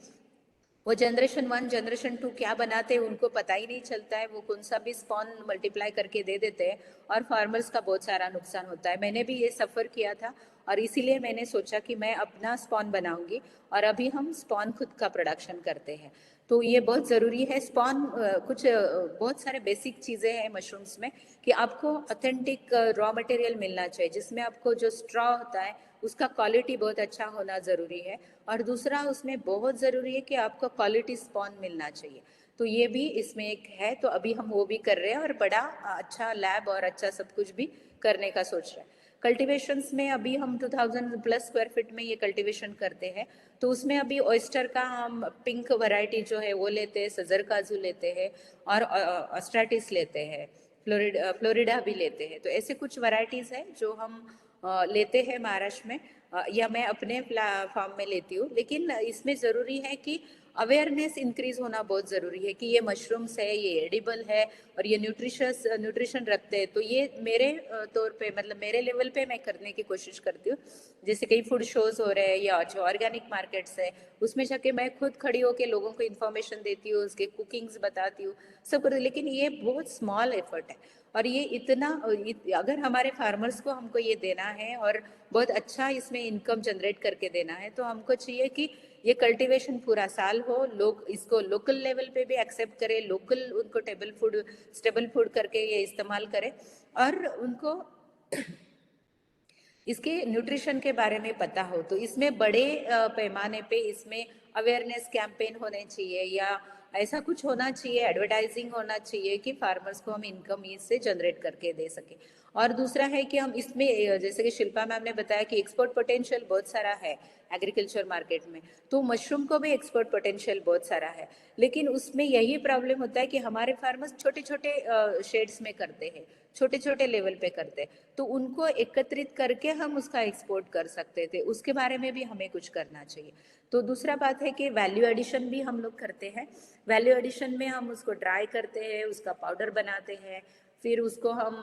वो जनरेशन 1 जनरेशन 2 क्या बनाते हैं उनको पता ही नहीं चलता है, वो कौन सा भी स्पॉन मल्टीप्लाई करके दे देते हैं और फार्मर्स का बहुत सारा नुकसान होता है। मैंने भी ये सफ़र किया था और इसीलिए मैंने सोचा कि मैं अपना स्पॉन बनाऊंगी, और अभी हम स्पॉन खुद का प्रोडक्शन करते हैं। तो ये बहुत ज़रूरी है स्पॉन, कुछ बहुत सारे बेसिक चीज़ें हैं मशरूम्स में कि आपको ऑथेंटिक रॉ मटेरियल मिलना चाहिए, जिसमें आपको जो स्ट्रॉ होता है उसका क्वालिटी बहुत अच्छा होना ज़रूरी है, और दूसरा उसमें बहुत ज़रूरी है कि आपको क्वालिटी स्पॉन मिलना चाहिए। तो ये भी इसमें एक है, तो अभी हम वो भी कर रहे हैं और बड़ा अच्छा लैब और अच्छा सब कुछ भी करने का सोच रहे हैं। कल्टिवेशंस में अभी हम 2000+ स्क्वायर फीट में ये कल्टिवेशन करते हैं, तो उसमें अभी ऑयस्टर का हम पिंक वैरायटी जो है वो लेते हैं, सजर काजू लेते हैं, और ऑस्ट्राटिस लेते हैं, फ्लोरिडा भी लेते हैं। तो ऐसे कुछ वैरायटीज़ हैं जो हम लेते हैं महाराष्ट्र में, या मैं अपने फार्म में लेती हूँ। लेकिन इसमें ज़रूरी है कि अवेयरनेस इंक्रीज होना बहुत ज़रूरी है कि ये मशरूम्स है, ये एडिबल है और ये न्यूट्रिशन रखते हैं। तो ये मेरे तौर पे, मतलब मेरे लेवल पे मैं करने की कोशिश करती हूँ। जैसे कई फूड शोज़ हो रहे हैं या जो ऑर्गेनिक मार्केट्स है, उसमें जाके मैं खुद खड़ी होकर लोगों को इन्फॉर्मेशन देती हूँ, उसके कुकिंग्स बताती हूँ, सब करती हूँ। लेकिन ये बहुत स्मॉल एफर्ट है, और ये इतना अगर हमारे फार्मर्स को हमको ये देना है और बहुत अच्छा इसमें इनकम जनरेट करके देना है, तो हमको चाहिए कि ये कल्टीवेशन पूरा साल हो, लोग इसको लोकल लेवल पे भी एक्सेप्ट करें, लोकल उनको स्टेबल फूड करके ये इस्तेमाल करें, और उनको इसके न्यूट्रिशन के बारे में पता हो। तो इसमें बड़े पैमाने पे इसमें अवेयरनेस कैंपेन होने चाहिए, या ऐसा कुछ होना चाहिए, एडवर्टाइजिंग होना चाहिए कि फार्मर्स को हम इनकम इससे जनरेट करके दे सके। और दूसरा है कि हम इसमें, जैसे कि शिल्पा मैम ने बताया कि एक्सपोर्ट पोटेंशियल बहुत सारा है एग्रीकल्चर मार्केट में, तो मशरूम को भी एक्सपोर्ट पोटेंशियल बहुत सारा है। लेकिन उसमें यही प्रॉब्लम होता है कि हमारे फार्मर्स छोटे छोटे शेड्स में करते हैं, छोटे छोटे लेवल पे करते हैं, तो उनको एकत्रित करके हम उसका एक्सपोर्ट कर सकते थे, उसके बारे में भी हमें कुछ करना चाहिए। तो दूसरा बात है कि वैल्यू एडिशन भी हम लोग करते हैं। वैल्यू एडिशन में हम उसको ड्राई करते हैं, उसका पाउडर बनाते हैं, फिर उसको हम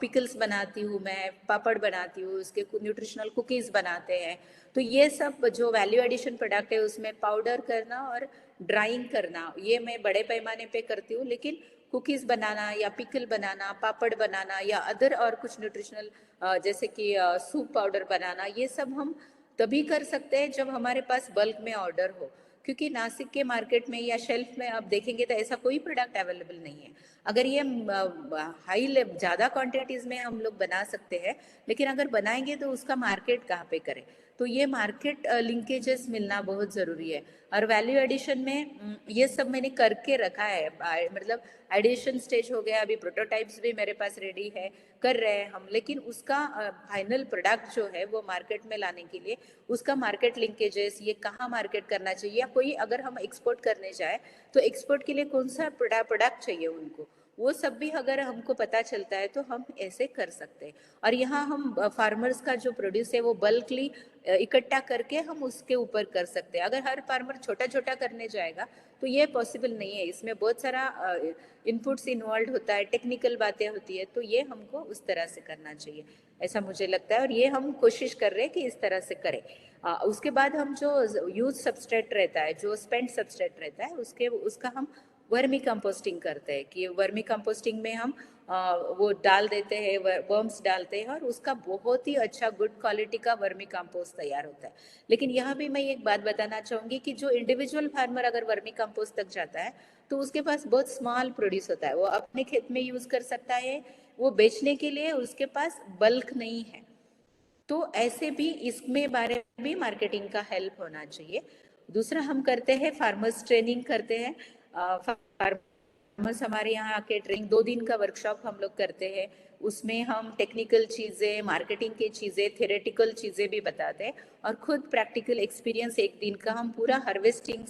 पिकल्स बनाती हूँ मैं, पापड़ बनाती हूँ, उसके न्यूट्रिशनल कुकीज़ बनाते हैं। तो ये सब जो वैल्यू एडिशन प्रोडक्ट है उसमें पाउडर करना और ड्राइंग करना, ये मैं बड़े पैमाने पे करती हूँ। लेकिन कुकीज़ बनाना या पिकल बनाना, पापड़ बनाना, या अदर और कुछ न्यूट्रिशनल जैसे कि सूप पाउडर बनाना, ये सब हम तभी कर सकते हैं जब हमारे पास बल्क में ऑर्डर हो, क्योंकि नासिक के मार्केट में या शेल्फ में आप देखेंगे तो ऐसा कोई प्रोडक्ट अवेलेबल नहीं है। अगर ये हाई ज़्यादा क्वांटिटीज़ में हम लोग बना सकते हैं, लेकिन अगर बनाएंगे तो उसका मार्केट कहाँ पे करें, तो ये मार्केट लिंकेजेस मिलना बहुत ज़रूरी है। और वैल्यू एडिशन में ये सब मैंने करके रखा है, मतलब एडिशन स्टेज हो गया, अभी प्रोटोटाइप्स भी मेरे पास रेडी है, कर रहे हैं हम। लेकिन उसका फाइनल प्रोडक्ट जो है वो मार्केट में लाने के लिए उसका मार्केट लिंकेजेस, ये कहाँ मार्केट करना चाहिए, या कोई अगर हम एक्सपोर्ट करने जाए तो एक्सपोर्ट के लिए कौन सा प्रोडक्ट चाहिए उनको, वो सब भी अगर हमको पता चलता है तो हम ऐसे कर सकते हैं। और यहाँ हम फार्मर्स का जो प्रोड्यूस है वो बल्कली इकट्ठा करके हम उसके ऊपर कर सकते हैं। अगर हर फार्मर छोटा छोटा करने जाएगा तो ये पॉसिबल नहीं है, इसमें बहुत सारा इनपुट्स इन्वॉल्व होता है, टेक्निकल बातें होती है, तो ये हमको उस तरह से करना चाहिए, ऐसा मुझे लगता है। और ये हम कोशिश कर रहे हैं कि इस तरह से करें। उसके बाद हम जो यूज सबस्ट्रेट रहता है, जो स्पेंट सबस्ट्रेट रहता है, उसका हम वर्मी कंपोस्टिंग करते हैं, कि वर्मी कंपोस्टिंग में हम वो डाल देते हैं, वर्म्स डालते हैं, और उसका बहुत ही अच्छा गुड क्वालिटी का वर्मी कंपोस्ट तैयार होता है। लेकिन यहाँ भी मैं एक बात बताना चाहूँगी कि जो इंडिविजुअल फार्मर अगर वर्मी कंपोस्ट तक जाता है तो उसके पास बहुत स्मॉल प्रोड्यूस होता है, वो अपने खेत में यूज़ कर सकता है, वो बेचने के लिए उसके पास बल्क नहीं है। तो ऐसे भी इसमें बारे में भी मार्केटिंग का हेल्प होना चाहिए। दूसरा हम करते हैं फार्मर्स ट्रेनिंग करते हैं, फार्मर्स हमारे यहाँ आके ट्रेनिंग 2 दिन का वर्कशॉप हम लोग करते हैं। उसमें हम टेक्निकल चीज़ें, मार्केटिंग की चीज़ें, थेरेटिकल चीज़ें भी बताते हैं और खुद प्रैक्टिकल एक्सपीरियंस 1 दिन का हम पूरा हार्वेस्टिंग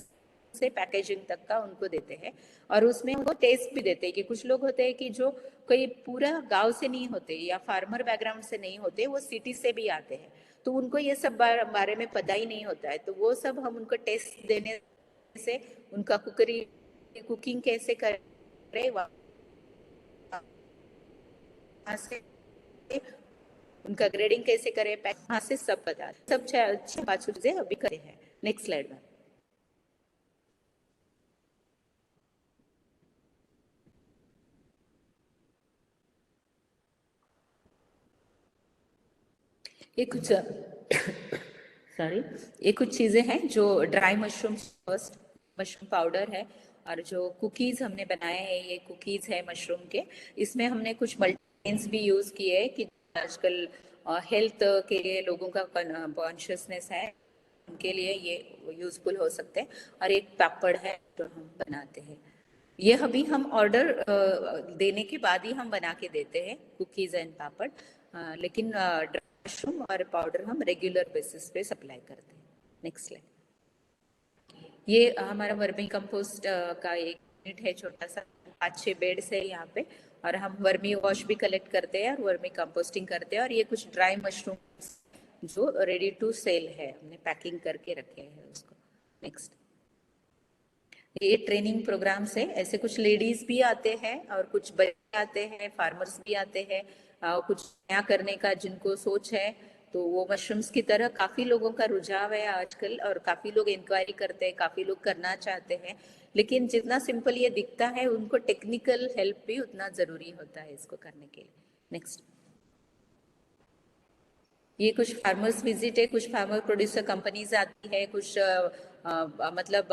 से पैकेजिंग तक का उनको देते हैं। और उसमें उनको टेस्ट भी देते हैं कि कुछ लोग होते हैं कि जो कोई पूरा गांव से नहीं होते या फार्मर बैकग्राउंड से नहीं होते, वो सिटी से भी आते हैं, तो उनको ये सब बारे में पता ही नहीं होता है। तो वो सब हम उनको टेस्ट देने से उनका कुकिंग कैसे करें, वहाँ से उनका ग्रेडिंग कैसे करें, वहाँ से सब बता, सब अच्छी 5 चीजें अभी करे हैं। नेक्स्ट स्लाइड में। ये कुछ सॉरी, ये कुछ चीज़ें हैं जो dry mushroom, first mushroom powder है, और जो कुकीज़ हमने बनाए हैं, ये कुकीज़ है मशरूम के। इसमें हमने कुछ मल्टीग्रेन्स भी यूज़ किए हैं कि आजकल हेल्थ के लिए लोगों का कॉन्शियसनेस है, उनके लिए ये यूज़फुल हो सकते हैं। और एक पापड़ है जो हम बनाते हैं, ये अभी हम ऑर्डर देने के बाद ही हम बना के देते हैं, कुकीज़ एंड पापड़। लेकिन मशरूम और पाउडर हम रेगुलर बेसिस पे सप्लाई करते हैं। Next slide. ये हमारा वर्मी कंपोस्ट का एक यूनिट है, छोटा सा 5-6 बेड्स है यहाँ पे, और हम वर्मी वॉश भी कलेक्ट करते हैं और वर्मी कंपोस्टिंग करते हैं। और ये कुछ ड्राई मशरूम जो रेडी टू सेल है, हमने पैकिंग करके रखे हैं उसको। नेक्स्ट। ये ट्रेनिंग प्रोग्राम से ऐसे कुछ लेडीज भी आते हैं और कुछ बच्चे आते हैं, फार्मर्स भी आते हैं, कुछ नया करने का जिनको सोच है, तो वो मशरूम्स की तरह काफ़ी लोगों का रुझाव है आजकल, और काफ़ी लोग इंक्वायरी करते हैं, काफ़ी लोग करना चाहते हैं। लेकिन जितना सिंपल ये दिखता है, उनको टेक्निकल हेल्प भी उतना ज़रूरी होता है इसको करने के लिए। नेक्स्ट। ये कुछ फार्मर्स विजिट है, कुछ फार्मर प्रोड्यूसर कंपनीज आती है, कुछ मतलब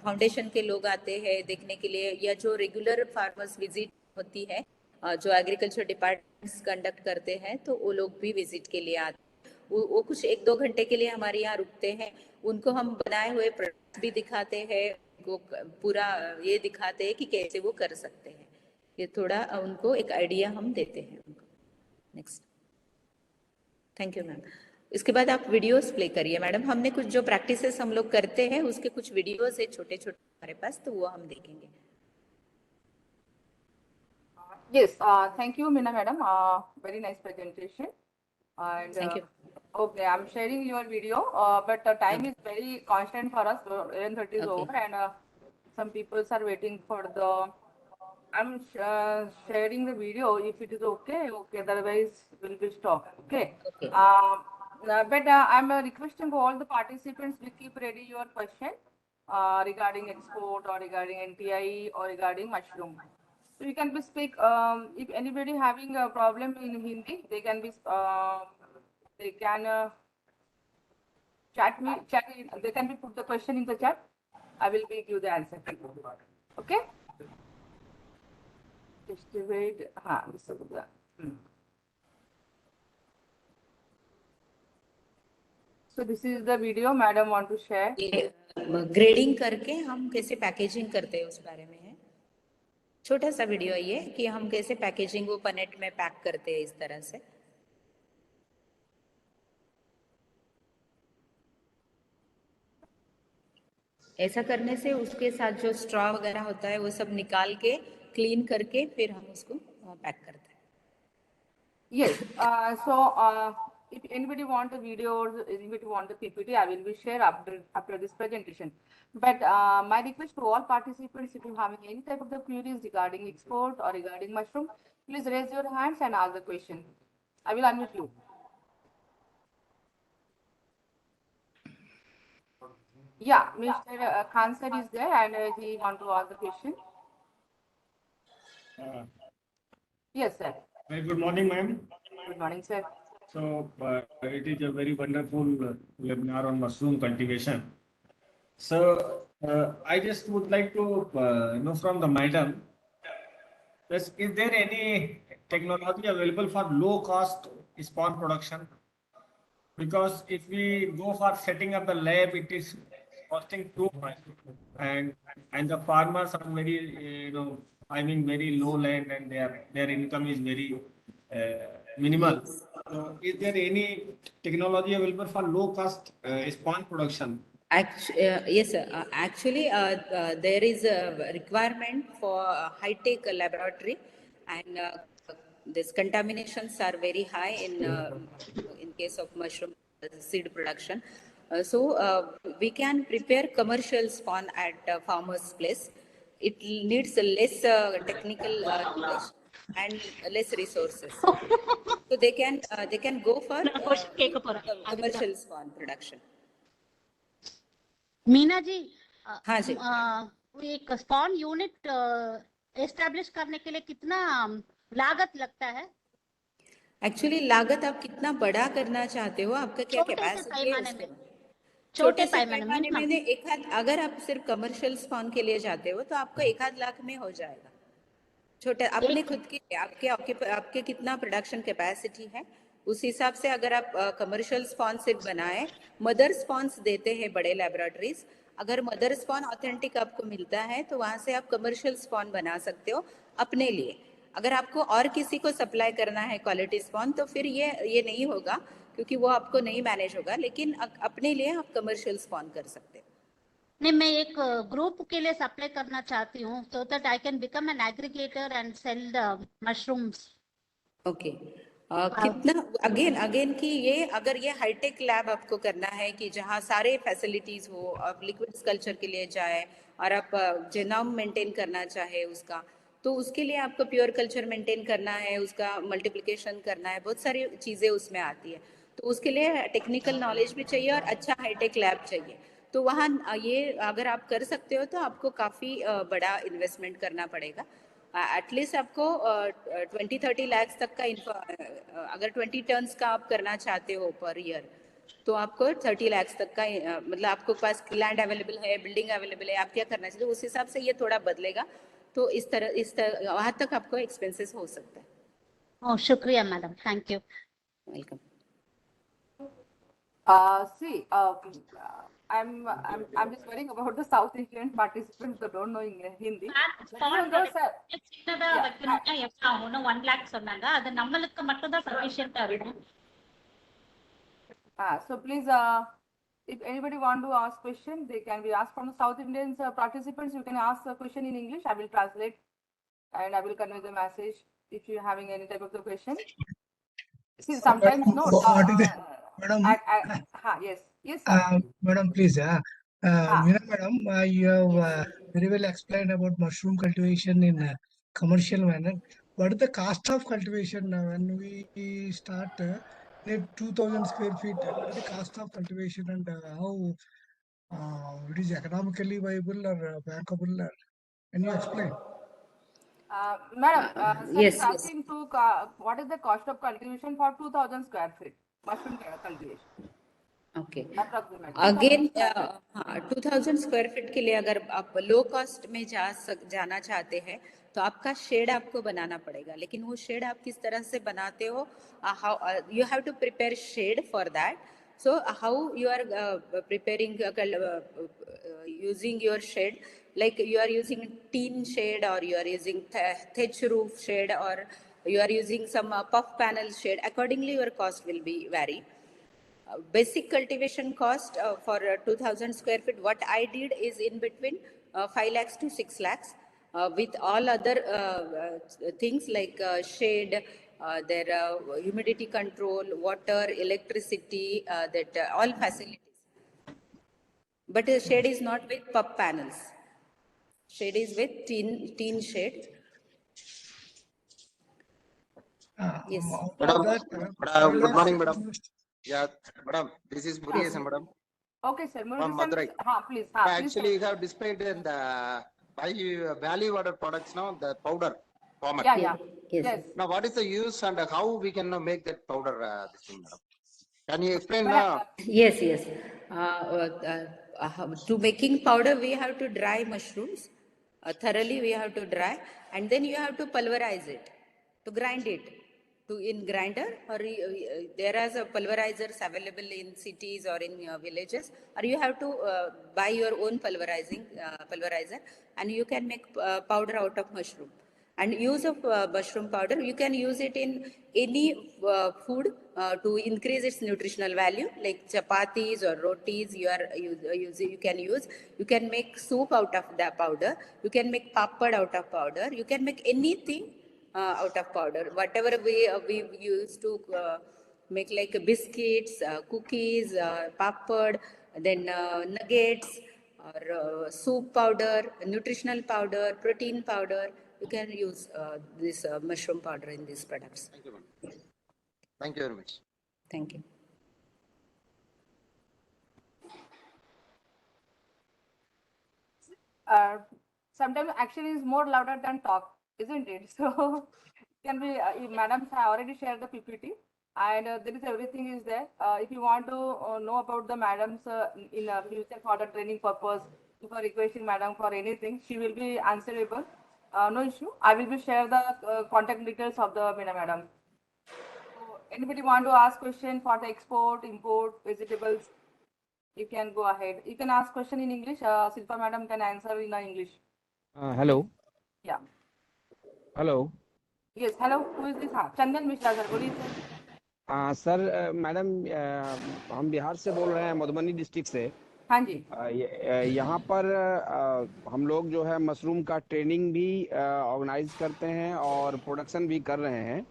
फाउंडेशन के लोग आते हैं देखने के लिए, या जो रेगुलर फार्मर्स विजिट होती है, जो एग्रीकल्चर डिपार्टमेंट्स कंडक्ट करते हैं, तो वो लोग भी विजिट के लिए आते हैं। वो कुछ 1-2 घंटे के लिए हमारे यहाँ रुकते हैं, उनको हम बनाए हुए प्रोडक्ट्स भी दिखाते हैं, वो पूरा ये दिखाते हैं कि कैसे वो कर सकते हैं। ये थोड़ा उनको एक आइडिया हम देते हैं उनको। नेक्स्ट। Thank you ma'am. इसके बाद आप वीडियोस प्ले करिए मैडम। हमने कुछ जो प्रैक्टिसेस हम लोग करते हैं उसके कुछ वीडियोस है छोटे छोटे हमारे पास, तो वो हम देखेंगे। Yes, thank you, Meena madam. Very nice presentation. And thank you. okay, I'm sharing your video, but the time is very constant for us. 11:30 is Okay. over, and some people are waiting for the. I'm sharing the video. If it is okay, okay. Otherwise, we'll be stopped. Okay. Okay. But I'm requesting all the participants to keep ready your question regarding export or regarding NTI or regarding mushroom. So you can be speak. If anybody having a problem in Hindi, they can be. They can chat me. Chat. They can be put the question in the chat. I will be give the answer. Okay. Just wait. This is the. So this is the video madam want to share. ये grading करके हम कैसे packaging करते हैं उस बारे में है। छोटा सा वीडियो है ये कि हम कैसे पैकेजिंग वो पनेट में पैक करते हैं इस तरह से। ऐसा करने से उसके साथ जो स्ट्रॉ वगैरह होता है वो सब निकाल के क्लीन करके फिर हम उसको पैक करते हैं। Yes. If anybody want a video or anybody want a PPT, I will be share after this presentation. But my request to all participants, if you have any type of the queries regarding export or regarding mushroom, please raise your hands and ask the question. I will unmute you. Yeah, Mr. Khan sir is there and he want to ask the question. Yes, sir. Very good morning, ma'am. Good morning, sir. So it is a very wonderful webinar on mushroom cultivation. So I just would like to know from the madam, is there any technology available for low cost spawn production? Because if we go for setting up the lab, it is costing too much, and the farmers are very I mean, very low land and their income is very minimal. So is there any technology available for low cost sponge production? Yes, sir. Actually, there is a requirement for a high-tech laboratory, and these contaminations are very high in case of mushroom seed production. We can prepare commercial spawn at farmer's place. It needs less technical knowledge and less resources. So they can go for commercial spawn production. Meena ji, हाँ जी। एक spawn unit establish करने के लिए कितना लागत लगता है? Actually लागत आप कितना बड़ा करना चाहते हो, आपका क्या कैपेसिटी है उसके में? छोटे से पैमाने में एक आध, अगर आप सिर्फ कमर्शियल स्पॉन के लिए जाते हो तो आपको 1 आध लाख में हो जाएगा। छोटे अपने खुद के आपके कितना प्रोडक्शन कैपेसिटी है उस हिसाब से अगर आप कमर्शियल स्पॉन सिर्फ बनाए, मदर स्पॉन्स देते हैं बड़े लैबोरेटरीज, अगर मदर स्पॉन ऑथेंटिक आपको मिलता है तो वहाँ से आप कमर्शियल स्पॉन बना सकते हो अपने लिए। अगर आपको और किसी को सप्लाई करना है क्वालिटी स्पॉन तो फिर ये नहीं होगा क्योंकि वो आपको नहीं मैनेज होगा, लेकिन अपने लिए आप कमर्शियल स्पॉन कर सकते हो। नहीं, मैं एक ग्रुप के लिए सप्लाई करना चाहती हूँ so that I can become an aggregator and sell the mushrooms. Okay कितना अगेन कि ये अगर ये हाईटेक लैब आपको करना है कि जहाँ सारे फैसिलिटीज हो, आप लिक्विड कल्चर के लिए जाए और आप जेनोम मेंटेन करना चाहे उसका, तो उसके लिए आपको प्योर कल्चर मेंटेन करना है, उसका मल्टीप्लिकेशन करना है, बहुत सारी चीज़ें उसमें आती है, तो उसके लिए टेक्निकल नॉलेज भी चाहिए और अच्छा हाईटेक लैब चाहिए। तो वहाँ ये अगर आप कर सकते हो तो आपको काफ़ी बड़ा इन्वेस्टमेंट करना पड़ेगा। एटलीस्ट आपको 20-30 लाख तक का अगर 20 टन्स का आप करना चाहते हो पर ईयर तो आपको 30 लाख तक का मतलब आपको पास लैंड अवेलेबल है, बिल्डिंग अवेलेबल है, आप क्या करना चाहिए उस हिसाब से ये थोड़ा बदलेगा। तो इस तरह वहाँ तक आपको एक्सपेंसेस हो सकता है। शुक्रिया madam, thank you. Welcome. See, I'm just worrying about the South Asian participants that don't know Hindi. சின்னதா வைக்கணும்னா எவ்வளவு ஆகும்னு 1 lakh சொன்னாங்க, அது நம்மளுக்கு மட்டும் தான் சஃபிஷியன்ட்டா இருக்கும். So please, if anybody want to ask question, they can be asked from the South Indian participants. You can ask the question in English. I will translate and I will convey the message if you are having any type of the question. See, sometimes no. Madam, yes, sir. Madam, please, Meena Madam, you have very well explained about mushroom cultivation in a commercial manner. What is the cost of cultivation when we start 2,000 square feet? What is the cost of cultivation and how it is economically viable or bankable? Can you explain? Madam, sir yes, is asking to what is the cost of cultivation for 2,000 square feet mushroom cultivation? Okay again 2000 square feet के लिए अगर आप low cost में जाना चाहते हैं तो आपका शेड आपको बनाना पड़ेगा, लेकिन वो शेड आप किस तरह से बनाते हो, you have to prepare shed for that. So how you are preparing using your shade, like you are using tin shade or you are using thatch roof shade or you are using some puff panel shade, accordingly your cost will be vary. Basic cultivation cost for 2000 square feet, what I did is in between 5 lakhs to 6 lakhs with all other things like shade, their humidity control, water, electricity, that all facilities. But shade is not with puff panels. Shade is with tin shade. Yes. Madam, good morning, madam. Yeah, madam, this is Murugesan, madam. Okay, sir. From Madurai. Please. Actually, you have displayed in the value added products now, the powder format. Yeah. Yes. Now, what is the use and how we can make that powder, this thing, madam? Can you explain now? Yes. To making powder, we have to dry mushrooms. Thoroughly we have to dry and then you have to pulverize it, to grind it. to in grinder, or there are pulverizers available in cities or in villages, or you have to buy your own pulverizer, and you can make powder out of mushroom. And use of mushroom powder, you can use it in any food to increase its nutritional value, like chapatis or rotis. You can use. You can make soup out of the powder. You can make papad out of powder. You can make anything out of powder. Whatever we use to make like biscuits, cookies, papad, then nuggets, or soup powder, nutritional powder, protein powder. You can use this mushroom powder in these products. Thank you, madam. Thank you very much. Thank you. Sometimes action is more louder than talk, isn't it? So can be, madams have already shared the PPT, and there is everything is there. If you want to know about the madams in future for the training purpose, for requesting madam for anything, she will be answerable. No issue. I will be share the contact details of the madam. So anybody want to ask question for the export, import, vegetables? You can go ahead. You can ask question in English. Silpa madam can answer in English. Hello. Yeah. Hello Yes. Hello. Who is this? हाँ, चंदन Mishra sir, बोलिए sir. Sir madam हम बिहार से बोल रहे हैं, Madhubani district से. हाँ जी. यहाँ पर हम लोग जो है मशरूम का ट्रेनिंग भी ऑर्गेनाइज करते हैं और प्रोडक्शन भी कर रहे हैं,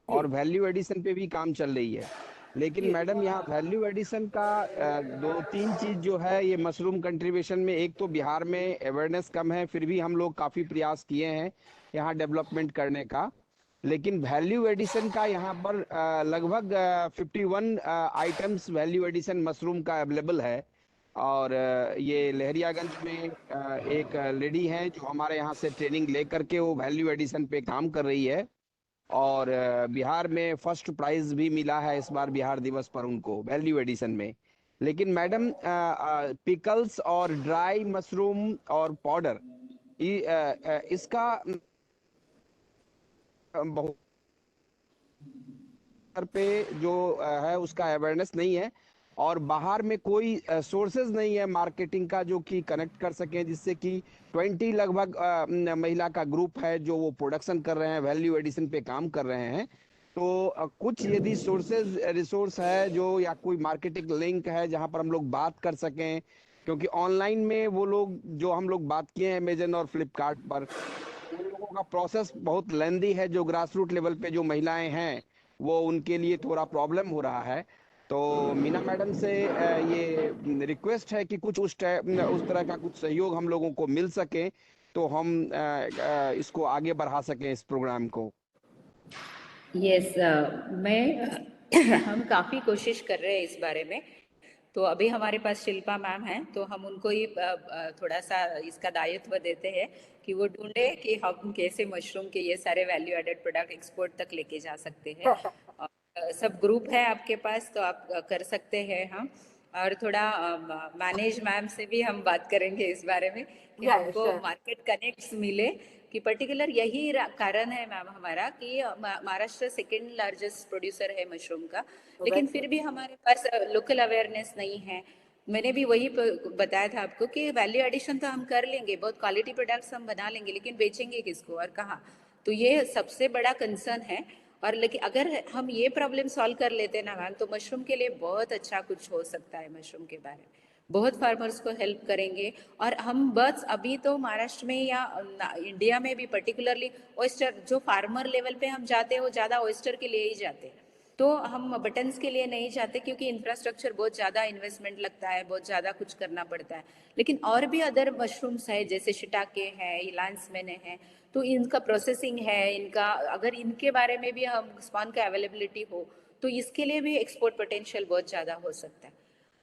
और वैल्यू एडिशन पे भी काम चल रही है. लेकिन मैडम यहाँ वैल्यू एडिशन का दो तीन चीज जो है ये मशरूम कंट्रीब्यूशन में, एक तो बिहार में अवेयरनेस कम है, फिर भी हम लोग काफी प्रयास किए हैं यहाँ डेवलपमेंट करने का. लेकिन वैल्यू एडिशन का यहाँ पर लगभग 51 आइटम्स वैल्यू एडिशन मशरूम का अवेलेबल है. और ये लहरियागंज में एक लेडी हैं जो हमारे यहाँ से ट्रेनिंग ले करके वो वैल्यू एडिशन पे काम कर रही है, और बिहार में फर्स्ट प्राइज भी मिला है इस बार बिहार दिवस पर उनको वैल्यू एडिशन में. लेकिन मैडम पिकल्स और ड्राई मशरूम और पाउडर इसका बहुत पे जो है उसका अवेयरनेस नहीं है, और बाहर में कोई सोर्सेज नहीं है मार्केटिंग का जो कि कनेक्ट कर सकें, जिससे कि 20 लगभग महिला का ग्रुप है जो वो प्रोडक्शन कर रहे हैं, वैल्यू एडिशन पे काम कर रहे हैं. तो कुछ यदि सोर्सेज रिसोर्स है जो, या कोई मार्केटिंग लिंक है जहां पर हम लोग बात कर सकें, क्योंकि ऑनलाइन में वो लोग जो हम लोग बात किए हैं अमेजन और फ्लिपकार्ट पर, उन लोगों का प्रोसेस बहुत लेंदी है. जो ग्रास रूट लेवल पे जो महिलाएं हैं वो उनके लिए थोड़ा प्रॉब्लम हो रहा है. तो मीना मैडम से ये रिक्वेस्ट है कि कुछ उस तरह का कुछ सहयोग हम लोगों को मिल सके तो हम इसको आगे बढ़ा सकें इस प्रोग्राम को. यस, हम काफ़ी कोशिश कर रहे हैं इस बारे में. तो अभी हमारे पास शिल्पा मैम हैं, तो हम उनको ही थोड़ा सा इसका दायित्व देते हैं कि वो ढूंढे कि हम कैसे मशरूम के ये सारे वैल्यू एडेड प्रोडक्ट एक्सपोर्ट तक लेके जा सकते हैं. सब ग्रुप है आपके पास तो आप कर सकते हैं. हम और थोड़ा मैनेज मैम से भी हम बात करेंगे इस बारे में कि हमको मार्केट कनेक्ट्स मिले, कि पर्टिकुलर यही कारण है मैम हमारा कि महाराष्ट्र सेकेंड लार्जेस्ट प्रोड्यूसर है मशरूम का, लेकिन फिर भी हमारे पास लोकल अवेयरनेस नहीं है. मैंने भी वही बताया था आपको कि वैल्यू एडिशन तो हम कर लेंगे, बहुत क्वालिटी प्रोडक्ट्स हम बना लेंगे, लेकिन बेचेंगे किसको और कहाँ. तो ये सबसे बड़ा कंसर्न है. और लेकिन अगर हम ये प्रॉब्लम सॉल्व कर लेते हैं ना मैम, तो मशरूम के लिए बहुत अच्छा कुछ हो सकता है. मशरूम के बारे में बहुत फार्मर्स को हेल्प करेंगे. और हम बस अभी तो महाराष्ट्र में या इंडिया में भी पर्टिकुलरली ऑयस्टर, जो फार्मर लेवल पे हम जाते हैं वो ज़्यादा ऑयस्टर के लिए ही जाते हैं. तो हम बटन्स के लिए नहीं जाते, क्योंकि इंफ्रास्ट्रक्चर बहुत ज़्यादा इन्वेस्टमेंट लगता है, बहुत ज़्यादा कुछ करना पड़ता है. लेकिन और भी अदर मशरूम्स है जैसे शिटाके हैं, इलांसमेने हैं, तो इनका प्रोसेसिंग है, इनका अगर इनके बारे में भी हम स्पॉन का अवेलेबिलिटी हो तो इसके लिए भी एक्सपोर्ट पोटेंशियल बहुत ज़्यादा हो सकता है.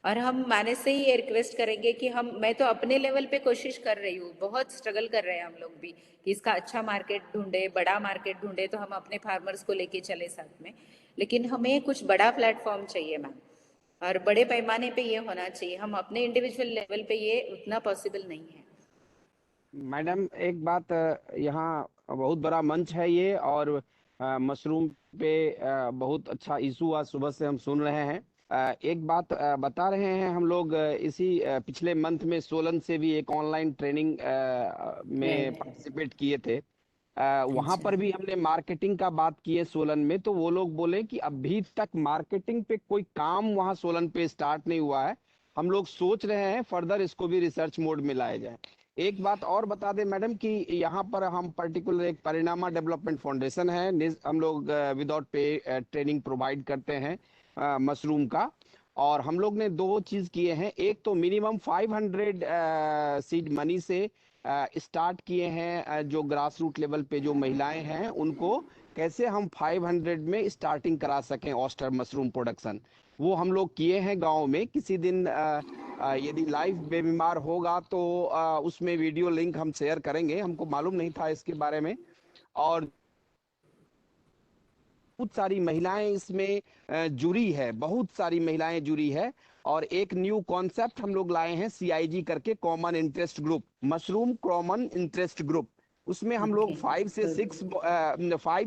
और हम मैनेज से ही ये रिक्वेस्ट करेंगे कि मैं तो अपने लेवल पे कोशिश कर रही हूँ, बहुत स्ट्रगल कर रहे हैं हम लोग भी कि इसका अच्छा मार्केट ढूंढे, बड़ा मार्केट ढूंढे, तो हम अपने फार्मर्स को लेके चले साथ में. लेकिन हमें कुछ बड़ा प्लेटफॉर्म चाहिए मैम, और बड़े पैमाने पे ये होना चाहिए. हम अपने इंडिविजुअल लेवल पे ये उतना पॉसिबल नहीं है. मैडम एक बात, यहाँ बहुत बड़ा मंच है ये, और मशरूम पे बहुत अच्छा इशू आज सुबह से हम सुन रहे हैं। एक बात बता रहे हैं हम लोग, इसी पिछले मंथ में सोलन से भी एक ऑनलाइन ट्रेनिंग में पार्टिसिपेट किए थे। वहां पर भी हमने मार्केटिंग का बात की है सोलन में, तो वो लोग बोले कि अभी तक मार्केटिंग पे कोई काम वहां सोलन पे स्टार्ट नहीं हुआ है। हम लोग सोच रहे हैं फर्दर इसको भी रिसर्च मोड में लाया जाए। एक बात और बता दें मैडम कि यहाँ पर हम पर्टिकुलर एक परिणामा डेवलपमेंट फाउंडेशन है, हम लोग विदाउट पे ट्रेनिंग प्रोवाइड करते हैं मशरूम का। और हम लोग ने दो चीज किए हैं, एक तो मिनिमम 500 सीड मनी से स्टार्ट किए हैं, जो ग्रास रूट लेवल पे जो महिलाएं हैं उनको कैसे हम 500 में स्टार्टिंग करा सकें ऑस्टर मशरूम प्रोडक्शन, वो हम लोग किए हैं गांव में। किसी दिन यदि लाइव वेबिनार होगा तो उसमें वीडियो लिंक हम शेयर करेंगे, हमको मालूम नहीं था इसके बारे में। और बहुत सारी महिलाएं इसमें जुड़ी है, बहुत सारी महिलाएं जुड़ी है। और एक न्यू कॉन्सेप्ट हम लोग लाए हैं, CIG करके, common interest group, mushroom common interest group. उसमें हम लोग 5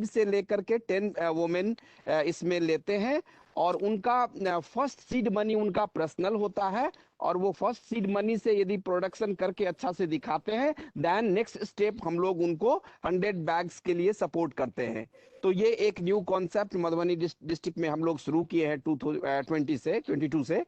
से लेकर के 10 वुमेन इसमें लेते हैं। और उनका फर्स्ट सीड मनी उनका पर्सनल होता है, और वो फर्स्ट सीड मनी से यदि प्रोडक्शन करके अच्छा से दिखाते हैं, देन नेक्स्ट स्टेप हम लोग उनको 100 बैग्स के लिए सपोर्ट करते हैं। तो ये एक न्यू कॉन्सेप्ट मधुबनी डिस्ट्रिक्ट में हम लोग शुरू किए हैं 22 से।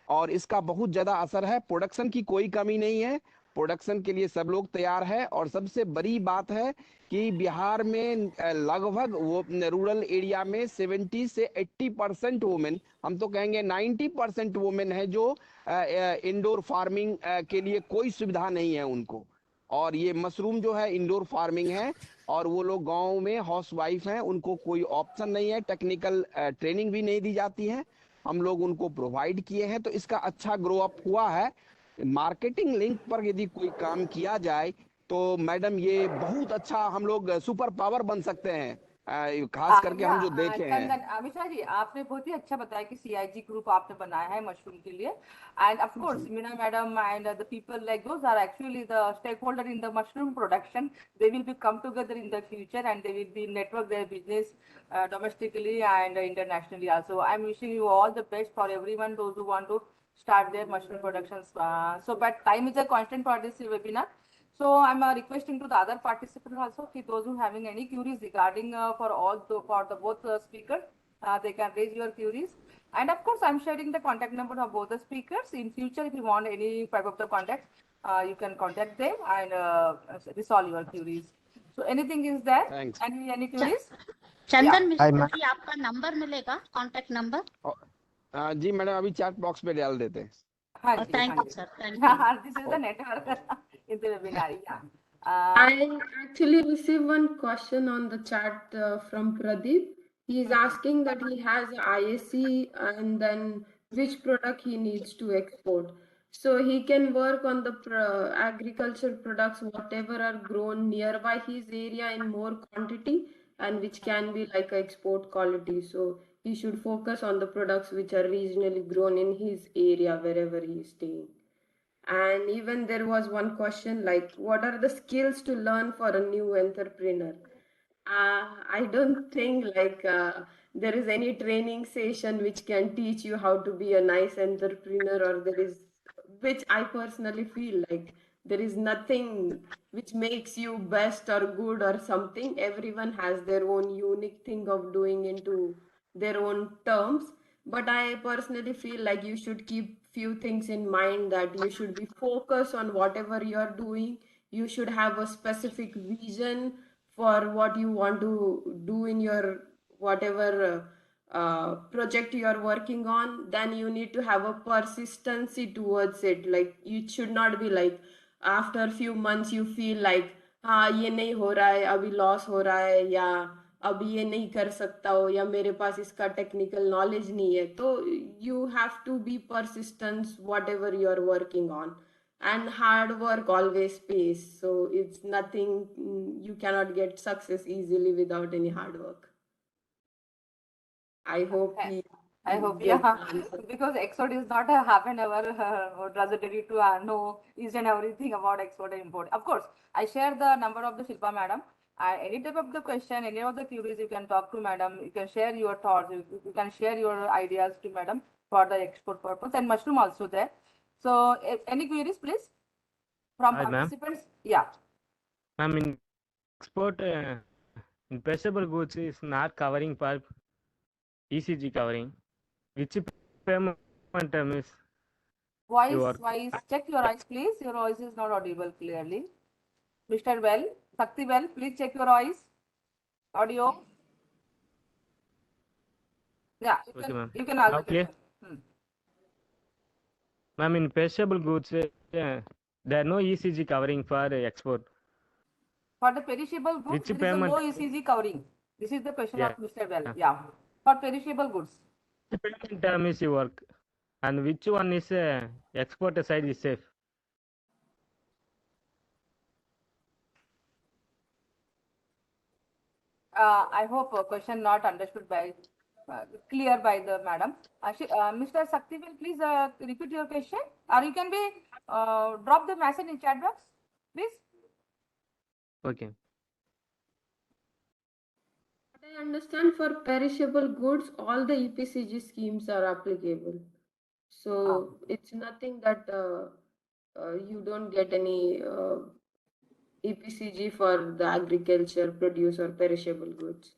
और इसका बहुत ज्यादा असर है। प्रोडक्शन की कोई कमी नहीं है, प्रोडक्शन के लिए सब लोग तैयार है। और सबसे बड़ी बात है कि बिहार में लगभग वो रूरल एरिया में 70 से 80% वुमेन, हम तो कहेंगे 90% वुमेन है जो इंडोर फार्मिंग के लिए कोई सुविधा नहीं है उनको। और ये मशरूम जो है इंडोर फार्मिंग है, और वो लोग गांव में हाउस वाइफ हैं, उनको कोई ऑप्शन नहीं है, टेक्निकल ट्रेनिंग भी नहीं दी जाती है, हम लोग उनको प्रोवाइड किए हैं। तो इसका अच्छा ग्रो अप हुआ है। मार्केटिंग लिंक पर यदि कोई काम किया जाए तो मैडम ये बहुत अच्छा, हम लोग सुपर पावर बन सकते हैं, खास करके हम जो देखे हैं। चंदन, अमिशा जी, आपने बहुत ही अच्छा बताया कि CIG ग्रुप आपने बनाया है मशरूम के लिए। And of course Meena madam and the people like those are actually the stakeholder in the mushroom production. They will be come together in the future and they will be network their business domestically and internationally also. I'm wishing you all the best for everyone, those who want to start their mushroom productions. But time is a constant for this webinar. So I'm requesting to the other participants also, कि those who having any queries regarding for the both speakers, they can raise your queries. And of course, I'm sharing the contact number of both the speakers. In future, if you want any type of the contact, you can contact them and resolve your queries. So anything is there? Thanks. Any queries? चंदन मिश्रा जी, आपका number मिलेगा, contact number? जी madam, अभी chat box पे डाल देते हैं। Thank you, sir. Thank you. This is the network in the webinar. Yeah. I actually received one question on the chat from Pradeep. He is asking that he has IAC and then which product he needs to export. So he can work on the agriculture products, whatever are grown nearby his area in more quantity and which can be like export quality. So he should focus on the products which are regionally grown in his area wherever he is staying. And even there was one question like, what are the skills to learn for a new entrepreneur? I don't think like there is any training session which can teach you how to be a nice entrepreneur, or there is, which I personally feel like there is nothing which makes you best or good or something. Everyone has their own unique thing of doing into their own terms. But I personally feel like you should keep few things in mind, that you should be focused on whatever you're doing. You should have a specific vision for what you want to do in your whatever project you are working on. Then you need to have a persistency towards it. Like it should not be like after a few months you feel like हाँ ये नहीं हो रहा है, अभी loss हो रहा है, या अभी ये नहीं कर सकता हो, या मेरे पास इसका टेक्निकल नॉलेज नहीं है. तो you have to be persistence whatever you are working on, and hard work always pays. So it's nothing, you cannot get success easily without any hard work. I hope yeah, because export is not a half an hour or trajectory to know each and everything about export and import. Of course, I share the number of the Shilpa madam. Any type of the question, any of the queries, you can talk to madam. You can share your thoughts. You can share your ideas to madam for the export purpose, and mushroom also there. So any queries, please, from Hi, ma'am. participants? Yeah. Ma'am, in export, in perishable goods is not covering for ECG covering. Which payment term is your Voice, check your eyes, please. Your voice is not audible clearly. Mr. Well, Sakti Well, please check your eyes. Audio. Yeah, okay, ma'am. you can ask Now the clear? question. Ma'am, in perishable goods, there are no ECG covering for export. For the perishable goods, Which there is a payment? no ECG covering. This is the question Yeah. of Mr. Well. Yeah. For perishable goods. Which payment term is your work? And which one is export side is safe? I hope a question not understood by clear by the madam. Mr. Saktivel, please repeat your question, or you can be drop the message in chat box, please. Okay. What I understand, for perishable goods, all the EPCG schemes are applicable. So it's nothing that you don't get any EPCG for the agriculture produce or perishable goods.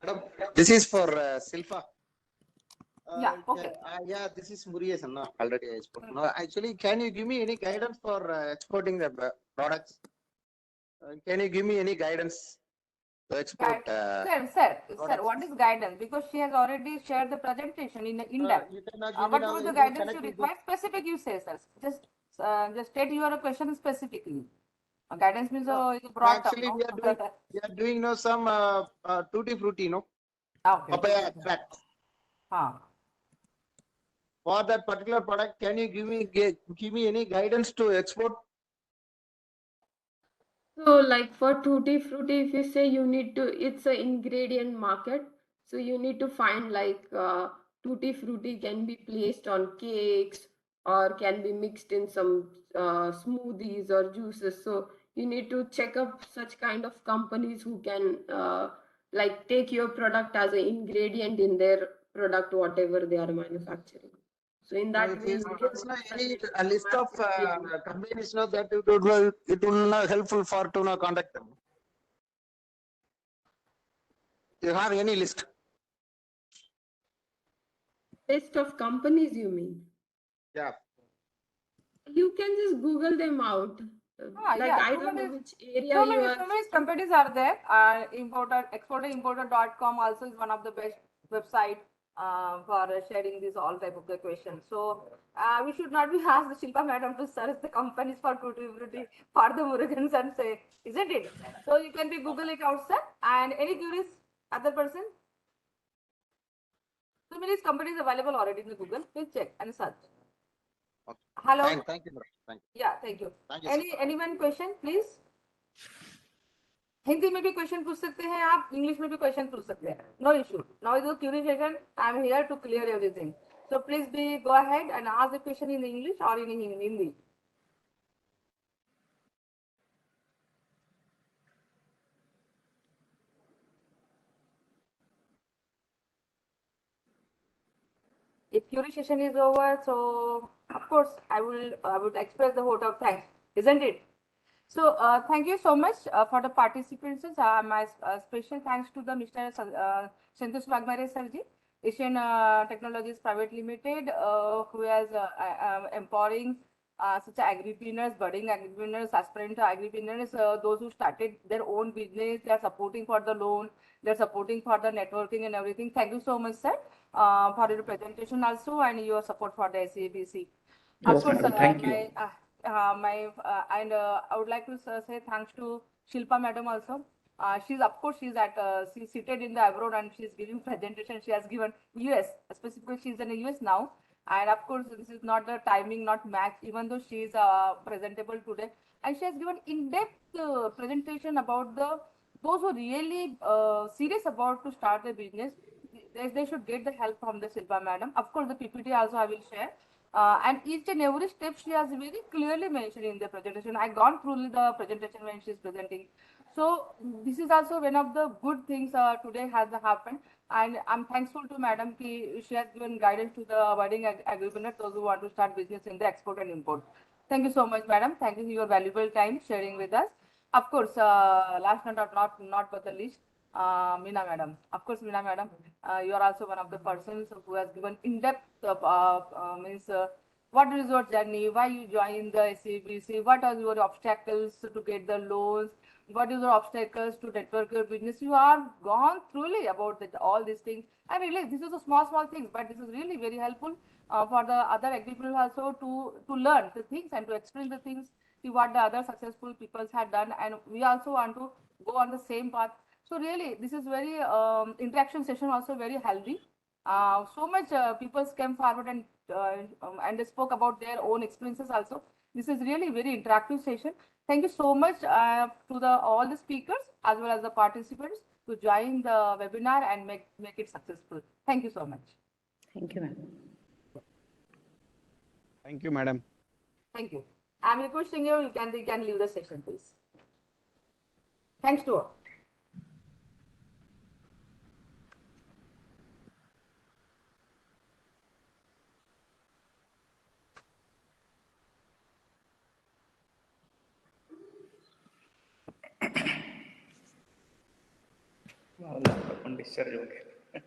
Madam, this is for Silpa. Yeah, okay. Yeah, this is Murugesh Anna. Already I spoke. No, actually, can you give me any guidance for exporting the products? Can you give me any guidance to export? Sir, what is guidance? Because she has already shared the presentation in depth. You cannot give me What now. will the It will guidance connect you with require? Specific, you say, sir. Just state your question specifically. Guidance means is a broad term. Actually, No? we are doing no some tutti frutti, no? Okay. Papaya extract. Huh. For that particular product, can you give me any guidance to export? So like for tutti frutti, if you say you need to, it's an ingredient market. So you need to find like tutti frutti can be placed on cakes or can be mixed in some smoothies or juices. So you need to check up such kind of companies who can like take your product as an ingredient in their product, whatever they are manufacturing. So in that way, you There is no any a list of market companies know that it will not helpful for to know contact them. You have any list? list of companies, you mean? Yeah. You can just Google them out. Like, I don't know which area you are. So many companies are there. Importer, exporter, importer.com also is one of the best website for sharing these all type of the questions. So we should not be asked Shilpa madam to search the companies for tutti for the Murugan and say, isn't it? So you can be Google it out, sir. And any curious other person? So many companies available already in the Google. Please check and search. Okay. Hello. Thank you, madam. Thank you. Yeah, thank you. Thank you, Anyone question, please? Hindi में भी question पूछ सकते हैं आप, English में भी question पूछ सकते हैं, no issue. Now is the query session. I am here to clear everything. So please go ahead and ask the question in English or in Hindi. If Curie session is over, so of course I would express the vote of thanks, isn't it? So thank you so much for the participants. My special thanks to the Mr. Santosh Wagmare Sarji, Asian Technologies Private Limited, who has empowering such agripreneurs, budding agripreneurs, aspirant agripreneurs, those who started their own business. They are supporting for the loan. They are supporting for the networking and everything. Thank you so much, sir, for your presentation also and your support for the AC&ABC. Of Yes, course, madam. Thank you. I would like to say thanks to Shilpa madam also. She's she's seated in the abroad and she's giving presentation. She has given US, specifically she's in the US now. And of course, this is not the timing, not match, even though she is presentable today. And she has given in-depth presentation about those who really serious about to start a business. they should get the help from the Silpa madam. Of course, the PPT also I will share. And each and every step she has very clearly mentioned in the presentation. I gone through the presentation when she is presenting. So this is also one of the good things today has happened. And I'm thankful to Madam ki she has given guidance to the budding agriculture, those who want to start business in the export and import. Thank you so much, Madam. Thank you for your valuable time sharing with us. Of course, last but not but the least, Meena Madam. Of course, Meena Madam, you are also one of the persons who has given in-depth means what is your journey, why you joined the SABC, what are your obstacles to get the loans, what is your obstacles to network your business. You are gone thoroughly about all these things. I realize this is a small things, but this is really very helpful for the other agriculture also to learn the things and to explain the things, see what the other successful people had done, and we also want to go on the same path. So really, this is very interaction session also very healthy. So much people came forward and they spoke about their own experiences also. This is really very interactive session. Thank you so much to the all the speakers as well as the participants to join the webinar and make it successful. Thank you so much. Thank you, ma'am. Thank you, madam. Thank you. I'm requesting you can leave the session, please. Thanks to all. आपण discharge वगैरे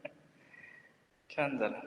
छान झालं.